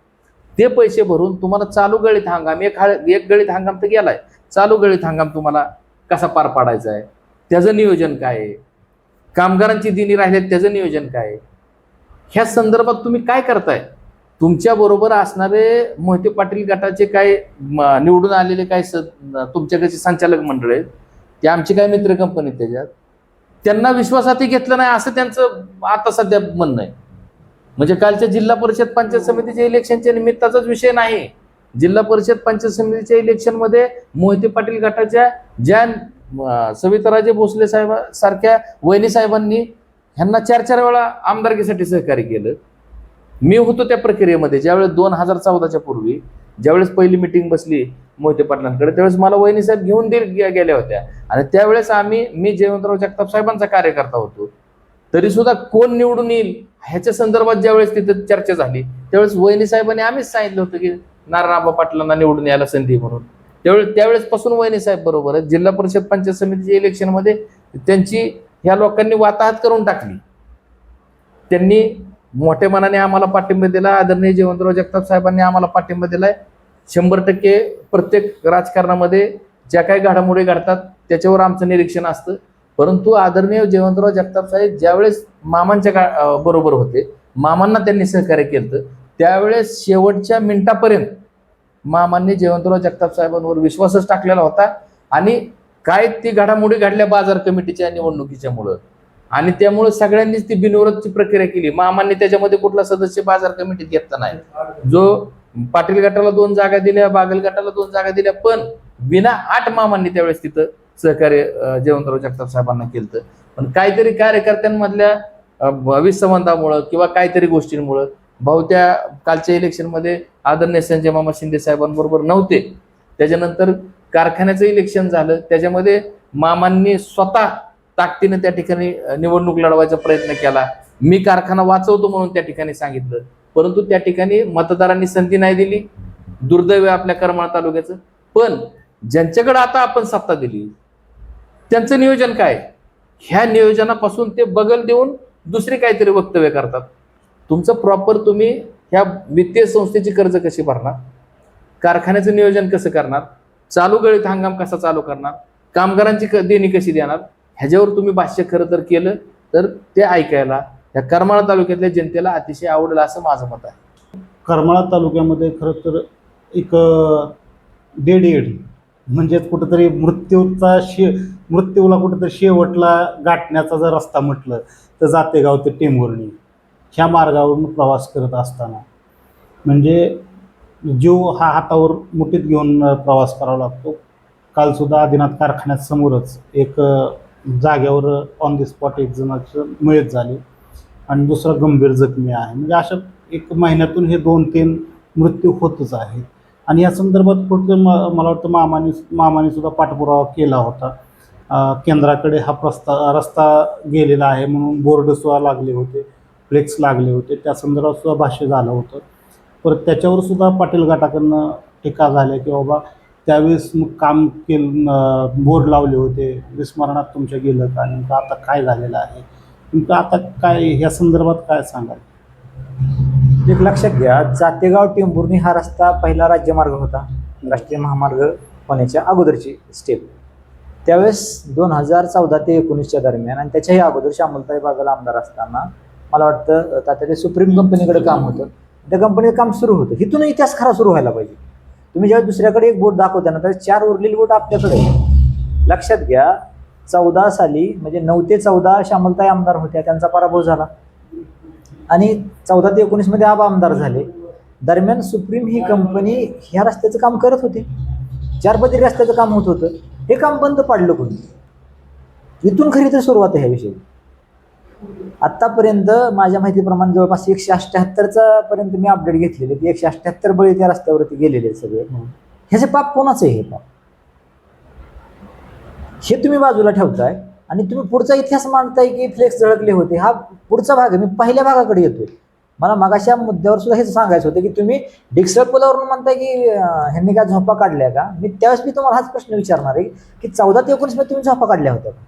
ते पैसे भरून तुम्हाला चालू गळीत हंगाम, एक गळीत हंगाम तर गेलाय, चालू गळीत हंगाम तुम्हाला कसा पार पाडायचा आहे त्याचं नियोजन काय आहे, कामगारांची दिनी राहिल्यात त्याचं नियोजन काय आहे, ह्या संदर्भात तुम्ही काय करताय. तुमच्याबरोबर असणारे मोहिते पाटील गटाचे काय निवडून आलेले काय तुमच्याकडचे संचालक मंडळ आहेत, ते आमची काय मित्र कंपनी त्याच्यात, त्यांना विश्वासातही घेतलं नाही असं त्यांचं आता सध्या म्हणणं आहे. म्हणजे कालच्या जिल्हा परिषद पंचायत समितीच्या इलेक्शनच्या निमित्ताचाच विषय नाही. जिल्हा परिषद पंचायत समितीच्या इलेक्शनमध्ये मोहिते पाटील गटाच्या ज्या सविताराजे भोसले साहेब सारख्या वहिनी साहेबांनी ह्यांना 4-4 वेळा आमदारकीसाठी सहकार्य केलं. मी होतो त्या प्रक्रियेमध्ये. ज्यावेळेस 2014च्या पूर्वी ज्यावेळेस पहिली मिटिंग बसली मोहिते पाटलांकडे त्यावेळेस मला वहिनी साहेब घेऊन गेल्या होत्या आणि त्यावेळेस मी जयवंतराव जगताप साहेबांचा कार्यकर्ता होतो. तरी सुद्धा कोण निवडून येईल ह्याच्या संदर्भात ज्यावेळेस तिथं चर्चा झाली त्यावेळेस वहिनी साहेबांनी आम्हीच सांगितलं होतं की नारायणआबा पाटलांना निवडून यायला संधी म्हणून. त्यावेळेस पासून वहिनी साहेब बरोबर आहे. जिल्हा परिषद पंचायत समितीच्या इलेक्शनमध्ये त्यांची ह्या लोकांनी वाताहत करून टाकली. त्यांनी मोठ्या मनाने आम्हाला पाठिंबा दिला. आदरणीय जयवंतराव जगताप साहेबांनी आम्हाला पाठिंबा दिलाय. 100% प्रत्येक राजकारणामध्ये ज्या काही घडामोडी घडतात त्याच्यावर आमचं निरीक्षण असतं. परंतु आदरणीय जयवंतराव जगताप साहेब ज्यावेळेस मामांच्या बरोबर होते, मामांना त्यांनी सहकार्य केलं, त्यावेळेस शेवटच्या मिनिटापर्यंत मामांनी जयवंतराव जगताप साहेबांवर विश्वासच टाकलेला होता. आणि काय ती घडामोडी घडल्या बाजार कमिटीच्या निवडणुकीच्यामुळं आणि त्यामुळे सगळ्यांनीच ती बिनविरोधची प्रक्रिया केली. मामांनी त्याच्यामध्ये कुठला सदस्य बाजार कमिटीत घेतला नाही. जो पाटील गटाला 2 जागा दिल्या, बागल गटाला 2 जागा दिल्या, पण विना 8 मामांनी त्यावेळेस तिथं सहकार्य जयवंतराव जगताप साहेबांना केलं. पण काहीतरी कार्यकर्त्यांमधल्या विसंवादामुळं किंवा काहीतरी गोष्टींमुळं भाऊ त्या कालच्या इलेक्शनमध्ये आदरणीय संजय मामा शिंदे साहेबांबरोबर नव्हते. त्याच्यानंतर कारखान्याचं इलेक्शन झालं, त्याच्यामध्ये मामांनी स्वतः ताकदीने त्या ठिकाणी निवडणूक लढवायचा प्रयत्न केला. मी कारखाना वाचवतो म्हणून त्या ठिकाणी सांगितलं, परंतु त्या ठिकाणी मतदारांनी संधी नाही दिली. दुर्दैव आहे आपल्या करमाळा तालुक्याचं. पण ज्यांच्याकडे आता आपण सत्ता दिली त्यांचं नियोजन काय, ह्या नियोजनापासून ते बगल देऊन दुसरे काहीतरी वक्तव्य करतात. तुमचं प्रॉपर तुम्ही ह्या वित्तीय संस्थेची कर्ज कशी भरणार, कारखान्याचं नियोजन कसं करणार, चालू गळीत हंगाम कसा चालू करणार, कामगारांची देणी कशी देणार, ह्याच्यावर तुम्ही भाष्य खरं तर केलं तर ते ऐकायला या करमाळा तालुक्यातल्या जनतेला अतिशय आवडेल असं माझं मत आहे. करमाळा तालुक्यामध्ये खरं तर एक डेड एंड म्हणजेच कुठंतरी मृत्यूला कुठंतरी शेवटला गाठण्याचा जर रस्ता म्हटलं तर जातेगाव ते टेंभुर्णी ह्या मार्गावरून प्रवास करत असताना म्हणजे जीव हा हातावर मुठीत घेऊन प्रवास करावा लागतो. कालसुद्धा आदिनाथ कारखान्यासमोरच एक जाग्यावर ऑन द स्पॉट एक जणाचं मयत झाली आणि दुसरा गंभीर जखमी आहे. म्हणजे अशा 1 महिन्यातून हे 2-3 मृत्यू होतच आहेत. आणि या संदर्भात कुठं मला वाटतं मामाने सुद्धा पाठपुरावा केला होता. केंद्राकडे हा रस्ता गेलेला आहे म्हणून बोर्डसुद्धा लागले होते, फ्लेक्स लागले होते, त्या संदर्भात सुद्धा भाष्य झालं होतं. परत त्याच्यावर सुद्धा पाटील गटाकडनं टीका झाल्या की बाबा त्यावेळेस मग काम केलं, बोर्ड लावले होते, विस्मरणात तुमच्या गेलं का, नेमकं आता काय झालेलं आहे, नेमकं आता काय ह्या संदर्भात काय सांगाल. एक लक्षात घ्या, जातेगाव टेंभुर्णी हा रस्ता पहिला राज्यमार्ग होता, राष्ट्रीय महामार्ग होण्याच्या अगोदरची स्टेप. त्यावेळेस 2014 ते 19च्या दरम्यान आणि त्याच्याही अगोदर श्यामलताई बागल आमदार असताना मला वाटतं आता ते सुप्रीम कंपनीकडे काम होतं, त्या कंपनीचं काम सुरू होतं. इथून इतिहास खरा सुरू व्हायला पाहिजे. तुम्ही जेव्हा दुसऱ्याकडे एक बोट दाखवता ना, तर 4 उरलेली बोट आपल्याकडे आहे. लक्षात घ्या, 14 साली म्हणजे 9 ते 14 श्यामलताई आमदार होत्या, त्यांचा पराभव झाला आणि 14 ते 19 मध्ये आमदार झाले. दरम्यान सुप्रीम ही कंपनी ह्या रस्त्याचं काम करत होती, 4 पदरी रस्त्याचं काम होत होतं. हे काम बंद पाडलं कोणी? इथून खरी तर सुरुवात आहे ह्याविषयी. आत्तापर्यंत माझ्या माहितीप्रमाणे जवळपास 178चा पर्यंत मी अपडेट घेतलेले, 178 बळी त्या रस्त्यावरती गेलेले आहेत सगळे. ह्याचे पाप कोणाचं आहे? हे पाप हे तुम्ही बाजूला ठेवताय आणि तुम्ही पुढचा इतिहास मांडताय की फ्लेक्स झळकले होते. हा पुढचा भाग आहे. मी पहिल्या भागाकडे येतोय. मला मागाशा मुद्द्यावर सुद्धा हेच सांगायचं होतं की तुम्ही डिक्सळ पुलावरून म्हणताय की ह्यांनी काय झोपा काढल्या का? मी त्यावेळेस मी तुम्हाला हाच प्रश्न विचारणार आहे की 14 ते 19 मध्ये तुम्ही झोपा काढल्या होत्या का?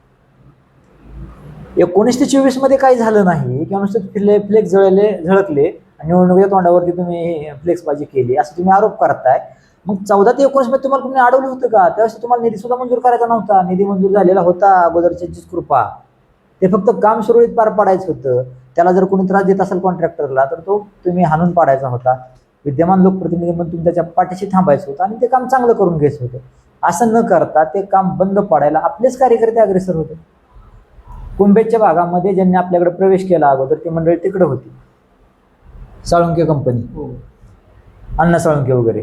19 ते 24 मध्ये काही झालं नाही किंवा नुसते फ्लेक्स झळकले आणि निवडणुकीच्या तोंडावरती तुम्ही फ्लेक्सबाजी केली असं तुम्ही आरोप करताय. मग 14 ते 19 मध्ये तुम्हाला कोणी अडवलं होतं का? त्यावेळेस तुम्हाला निधी सुद्धा मंजूर करायचा नव्हता. निधी मंजूर झालेला होता अगोदरच्याचीच कृपा. ते फक्त काम सुरळीत पार पाडायचं होतं. त्याला जर कोणी त्रास देत असेल कॉन्ट्रॅक्टरला तर तो तुम्ही हाणून पाडायचा होता. विद्यमान लोकप्रतिनिधी म्हणून तुम्ही त्याच्या पाठीशी थांबायचं होतं आणि ते काम चांगलं करून घ्यायचं होतं. असं न करता ते काम बंद पाडायला आपलेच कार्यकर्ते अग्रेसर होते. कुंभेच्या भागामध्ये ज्यांनी आपल्याकडे प्रवेश केला अगोदर ती मंडळी तिकडे होती. साळुंके कंपनी, अण्णा साळुंके वगैरे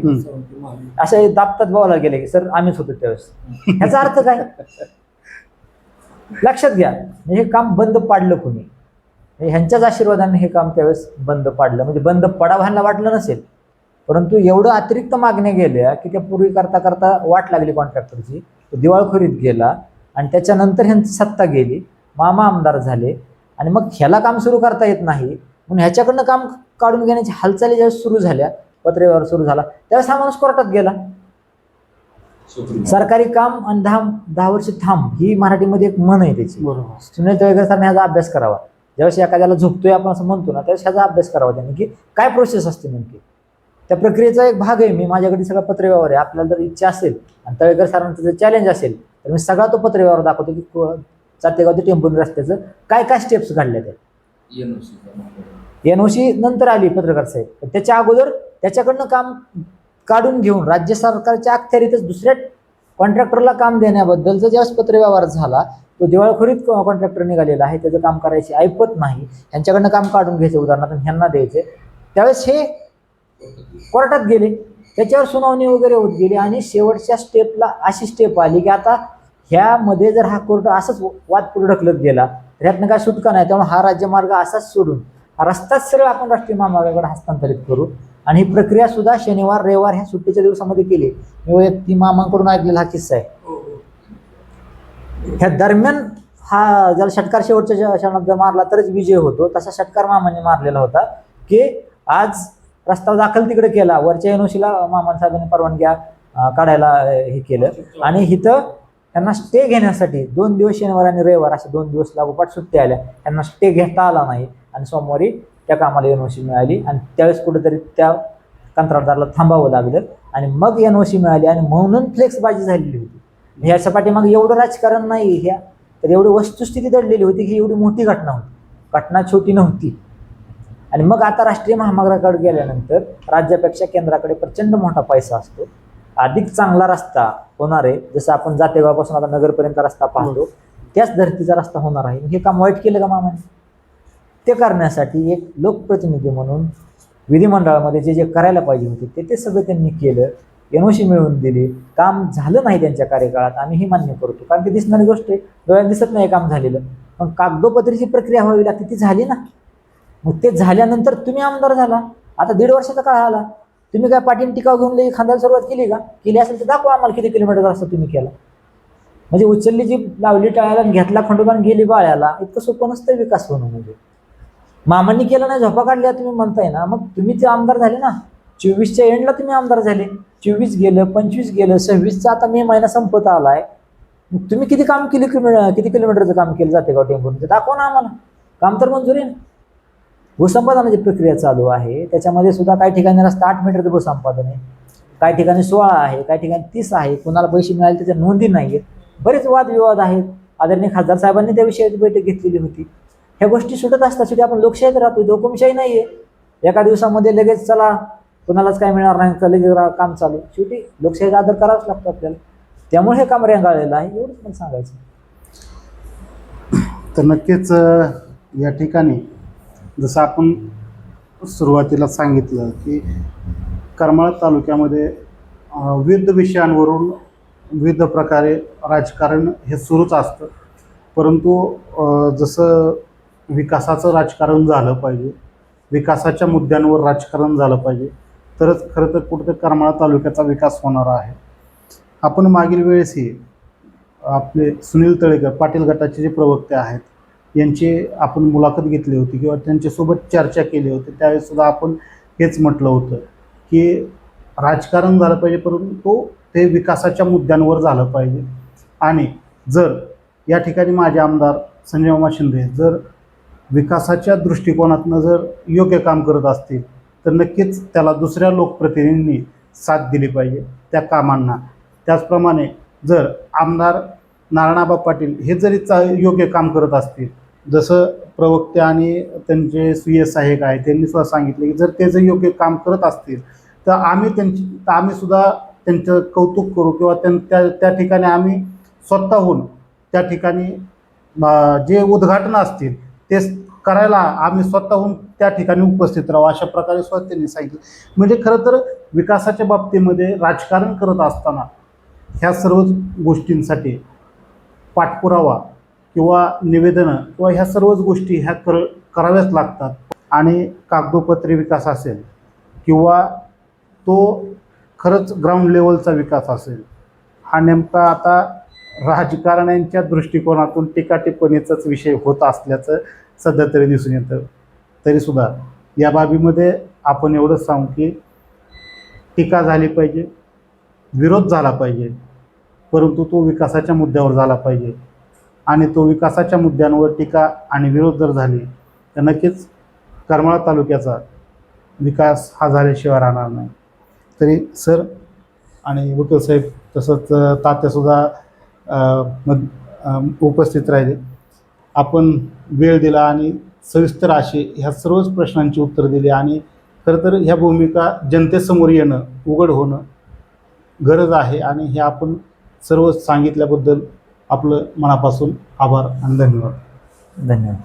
असे दाबतात बोलायला गेले की सर आम्हीच होतो त्यावेळेस. ह्याचा अर्थ काय? लक्षात घ्या, हे काम बंद पाडलं कोणी? ह्यांच्याच आशीर्वादाने हे काम त्यावेळेस बंद पाडलं. म्हणजे बंद पडावं ह्यांना वाटलं नसेल, परंतु एवढं अतिरिक्त मागण्या गेल्या की त्या पूर्वी करता करता वाट लागली कॉन्ट्रॅक्टरची, दिवाळखोरीत गेला आणि त्याच्यानंतर ह्यांची सत्ता गेली, मामा आमदार झाले आणि मग ह्याला काम सुरू करता येत नाही म्हणून ह्याच्याकडनं काम काढून घेण्याची हालचाली ज्यावेळेस सुरू झाल्या, पत्रव्यवहार सुरू झाला, त्यावेळेस हा माणूस कोर्टात गेला. सरकारी काम आणि 10 वर्ष थांब ही मराठीमध्ये एक म्हण आहे त्याची. सुनील तळेकर सरांनी ह्याचा अभ्यास करावा. ज्यावेळेस एखाद्याला झोपतोय आपण असं म्हणतो ना, त्यावेळेस ह्याचा अभ्यास करावा त्यांनी की काय प्रोसेस असते नेमकी. त्या प्रक्रियेचा एक भाग आहे. मी माझ्याकडे सगळा पत्रव्यवहार आहे. आपल्याला जर इच्छा असेल आणि तळेकर सरांचं जर चॅलेंज असेल तर मी सगळा तो पत्रव्यवहार दाखवतो की जातेगाव ते टेंभुर्णी रस्त्याचं काय काय स्टेप्स काढल्या त्या. NOC नंतर आली पत्रकार साहेब, त्याच्या अगोदर त्याच्याकडनं काम काढून घेऊन राज्य सरकारच्या अखत्यारीतच दुसऱ्या कॉन्ट्रॅक्टरला काम देण्याबद्दलचा ज्यावेळेस पत्रव्यवहार झाला, तो दिवाळखोरीत कॉन्ट्रॅक्टर निघालेला आहे. त्याचं काम करायची ऐपत नाही. ह्यांच्याकडनं काम काढून घ्यायचे, उदाहरणार्थ ह्यांना द्यायचे. त्यावेळेस हे कोर्टात गेले, त्याच्यावर सुनावणी वगैरे होत गेली आणि शेवटच्या स्टेपला अशी स्टेप आली की आता ह्यामध्ये जर हा कोर्ट असंच वाद पुढे ढकलत गेला तर ह्यातनं काय सुटका नाही. त्यामुळे हा राज्यमार्ग असाच सोडून हा रस्ताच सरळ आपण राष्ट्रीय महामार्गाकडे हस्तांतरित करू आणि ही प्रक्रिया सुद्धा शनिवार रविवार ह्या सुट्टीच्या दिवसामध्ये केली. मी वैयक्तिक मामांकडून ऐकलेला हा किस्सा आहे. ह्या दरम्यान हा जर षटकार शेवटच्या क्षणात जर मारला तरच विजय होतो, तसा षटकार मामांनी मारलेला होता की आज रस्ता दाखल तिकडे केला, वरच्या NOCला मामान साहेबांनी परवानग्या काढायला हे केलं आणि इथं त्यांना स्टे घेण्यासाठी 2 दिवस शनिवार आणि रविवार असे 2 दिवस लागोपाठ सुट्ट्या आल्या. त्यांना स्टे घेता आला नाही आणि सोमवारी त्या कामाला NOC मिळाली आणि त्यावेळेस कुठेतरी त्या कंत्राटदाराला थांबावं लागलं आणि मग NOC मिळाली आणि म्हणून फ्लेक्सबाजी झालेली होती. ह्याच्या पाठीमाग एवढं राजकारण नाही, ह्या तर एवढी वस्तुस्थिती दडलेली होती की एवढी मोठी घटना होती, घटना छोटी नव्हती. आणि मग आता राष्ट्रीय महामार्गाकडे गेल्यानंतर राज्यापेक्षा केंद्राकडे प्रचंड मोठा पैसा असतो. अधिक चांगला रस्ता होणार आहे. जसं आपण जातेगावापासून आता नगरपर्यंत रस्ता पाहतो त्याच धर्तीचा रस्ता होणार आहे. हे काम वाईट केलं का मामाने? ते करण्यासाठी एक लोकप्रतिनिधी म्हणून विधिमंडळामध्ये जे जे करायला पाहिजे होते ते सगळं त्यांनी केलं. NOC मिळवून दिली. काम झालं नाही त्यांच्या कार्यकाळात, आम्ही ही मान्य करतो, कारण ती दिसणारी गोष्ट आहे, डोळ्यात दिसत नाही काम झालेलं. पण कागदोपत्रीची प्रक्रिया व्हावी लागते, ती झाली ना. मग ते झाल्यानंतर तुम्ही आमदार झाला. आता 1.5 वर्षाचा काळ आला. तुम्ही काय पाठीन टिकाव घेऊन लई खांद्याला सुरुवात केली का? केली असेल तर दाखवा आम्हाला किती किलोमीटर रस्ता तुम्ही केला. म्हणजे उचलली जी लावली टाळ्याला घेतला खंडोबा गेली बाळ्याला, इतकं सोपं नसतं विकास होणं. म्हणजे मामांनी केलं नाही, झोपा काढल्या तुम्ही म्हणताय ना, मग तुम्ही ते आमदार झाले ना. 24च्या एंडला तुम्ही आमदार झाले. 24 गेलं, 25 गेलं, 26चा आता मे महिना संपत आलाय. मग तुम्ही किती काम केली, किती किलोमीटरचं काम केलं जातेगाव टेंभुर्णीचं दाखवा ना आम्हाला. काम तर मंजूर आहे. भूसंपादनाची प्रक्रिया चालू आहे, त्याच्यामध्ये सुद्धा काही ठिकाणी रस्ता 8 मीटरचं भूसंपादन आहे, काही ठिकाणी 16 आहे, काही ठिकाणी 30 आहे. कुणाला पैसे मिळाले त्याच्या नोंदी नाही आहेत. बरेच वादविवाद आहेत. आदरणीय खासदार साहेबांनी त्या विषयाची बैठक घेतलेली होती. ह्या गोष्टी सुटत असतात. शेवटी आपण लोकशाहीत राहतो, हुकुमशाही नाही आहे. एका दिवसामध्ये लगेच चला कोणालाच काय मिळणार नाही तर लगेच काम चालू. शेवटी लोकशाहीचा आदर करावाच लागतो आपल्याला. त्यामुळे हे काम रेंगाळलेलं आहे, एवढंच मला सांगायचं. तर नक्कीच या ठिकाणी जसं आपण सुरुवातीला सांगितलं की करमाळा तालुक्यामध्ये विविध विषयांवरून विविध प्रकारे राजकारण हे सुरूच असतं. परंतु जसं विकासाचं राजकारण झालं पाहिजे, विकासाच्या मुद्द्यांवर राजकारण झालं पाहिजे, तरच खरं तर कुठं करमाळा तालुक्याचा विकास होणार आहे. आपण मागील वेळेसही आपले सुनील तळेकर पाटील गटाचे जे प्रवक्ते आहेत यांची आपण मुलाखत घेतली होती किंवा त्यांच्यासोबत चर्चा केली होती. त्यावेळेससुद्धा आपण हेच म्हटलं होतं की राजकारण झालं पाहिजे, परंतु ते विकासाच्या मुद्द्यांवर झालं पाहिजे. आणि जर या ठिकाणी माझे आमदार संजय मामा शिंदे जर विकासाच्या दृष्टिकोनातनं जर योग्य काम करत असतील तर नक्कीच त्याला दुसऱ्या लोकप्रतिनिधींनी साथ दिली पाहिजे त्या कामांना. त्याचप्रमाणे जर आमदार नारायणआबा पाटील हे जरी योग्य काम करत असतील, जसं प्रवक्ते आणि त्यांचे स्वीय सहाय्यक आहे त्यांनी सुद्धा सांगितले की जर ते जर योग्य काम करत असतील तर आम्ही सुद्धा त्यांचं कौतुक करू किंवा त्या ठिकाणी आम्ही स्वतःहून त्या ठिकाणी जे उद्घाटन असतील ते करायला आम्ही स्वतःहून त्या ठिकाणी उपस्थित राहू, अशा प्रकारे सुद्धा त्यांनी सांगितलं. म्हणजे खरं तर विकासाच्या बाबतीमध्ये राजकारण करत असताना ह्या सर्व गोष्टींसाठी पाठपुरावा किंवा निवेदनं किंवा ह्या सर्वच गोष्टी ह्या कराव्याच लागतात. आणि कागदोपत्री विकास असेल किंवा तो खरंच ग्राउंड लेवलचा विकास असेल, हा नेमका आता राजकारण्यांच्या दृष्टिकोनातून टीकाटिप्पणीचाच विषय होत असल्याचं सध्या तरी दिसून येतं. तरीसुद्धा या बाबीमध्ये आपण एवढंच सांगू की टीका झाली पाहिजे, विरोध झाला पाहिजे, परंतु तो विकासाच्या मुद्द्यावर झाला पाहिजे. आणि तो विकासाच्या मुद्द्यांवर टीका आणि विरोध जर झाले तर नक्कीच करमाळा तालुक्याचा विकास हा झाल्याशिवाय राहणार नाही. तरी सर आणि वकील साहेब तसंच तात्यासुद्धा उपस्थित राहिले. आपण वेळ दिला आणि सविस्तर असे ह्या सर्वच प्रश्नांची उत्तरं दिली. आणि खरं तर ह्या भूमिका जनतेसमोर येणं, उघड होणं गरज आहे. आणि हे आपण सर्व सांगितल्याबद्दल आपलं मनापासून आभार आणि धन्यवाद. धन्यवाद.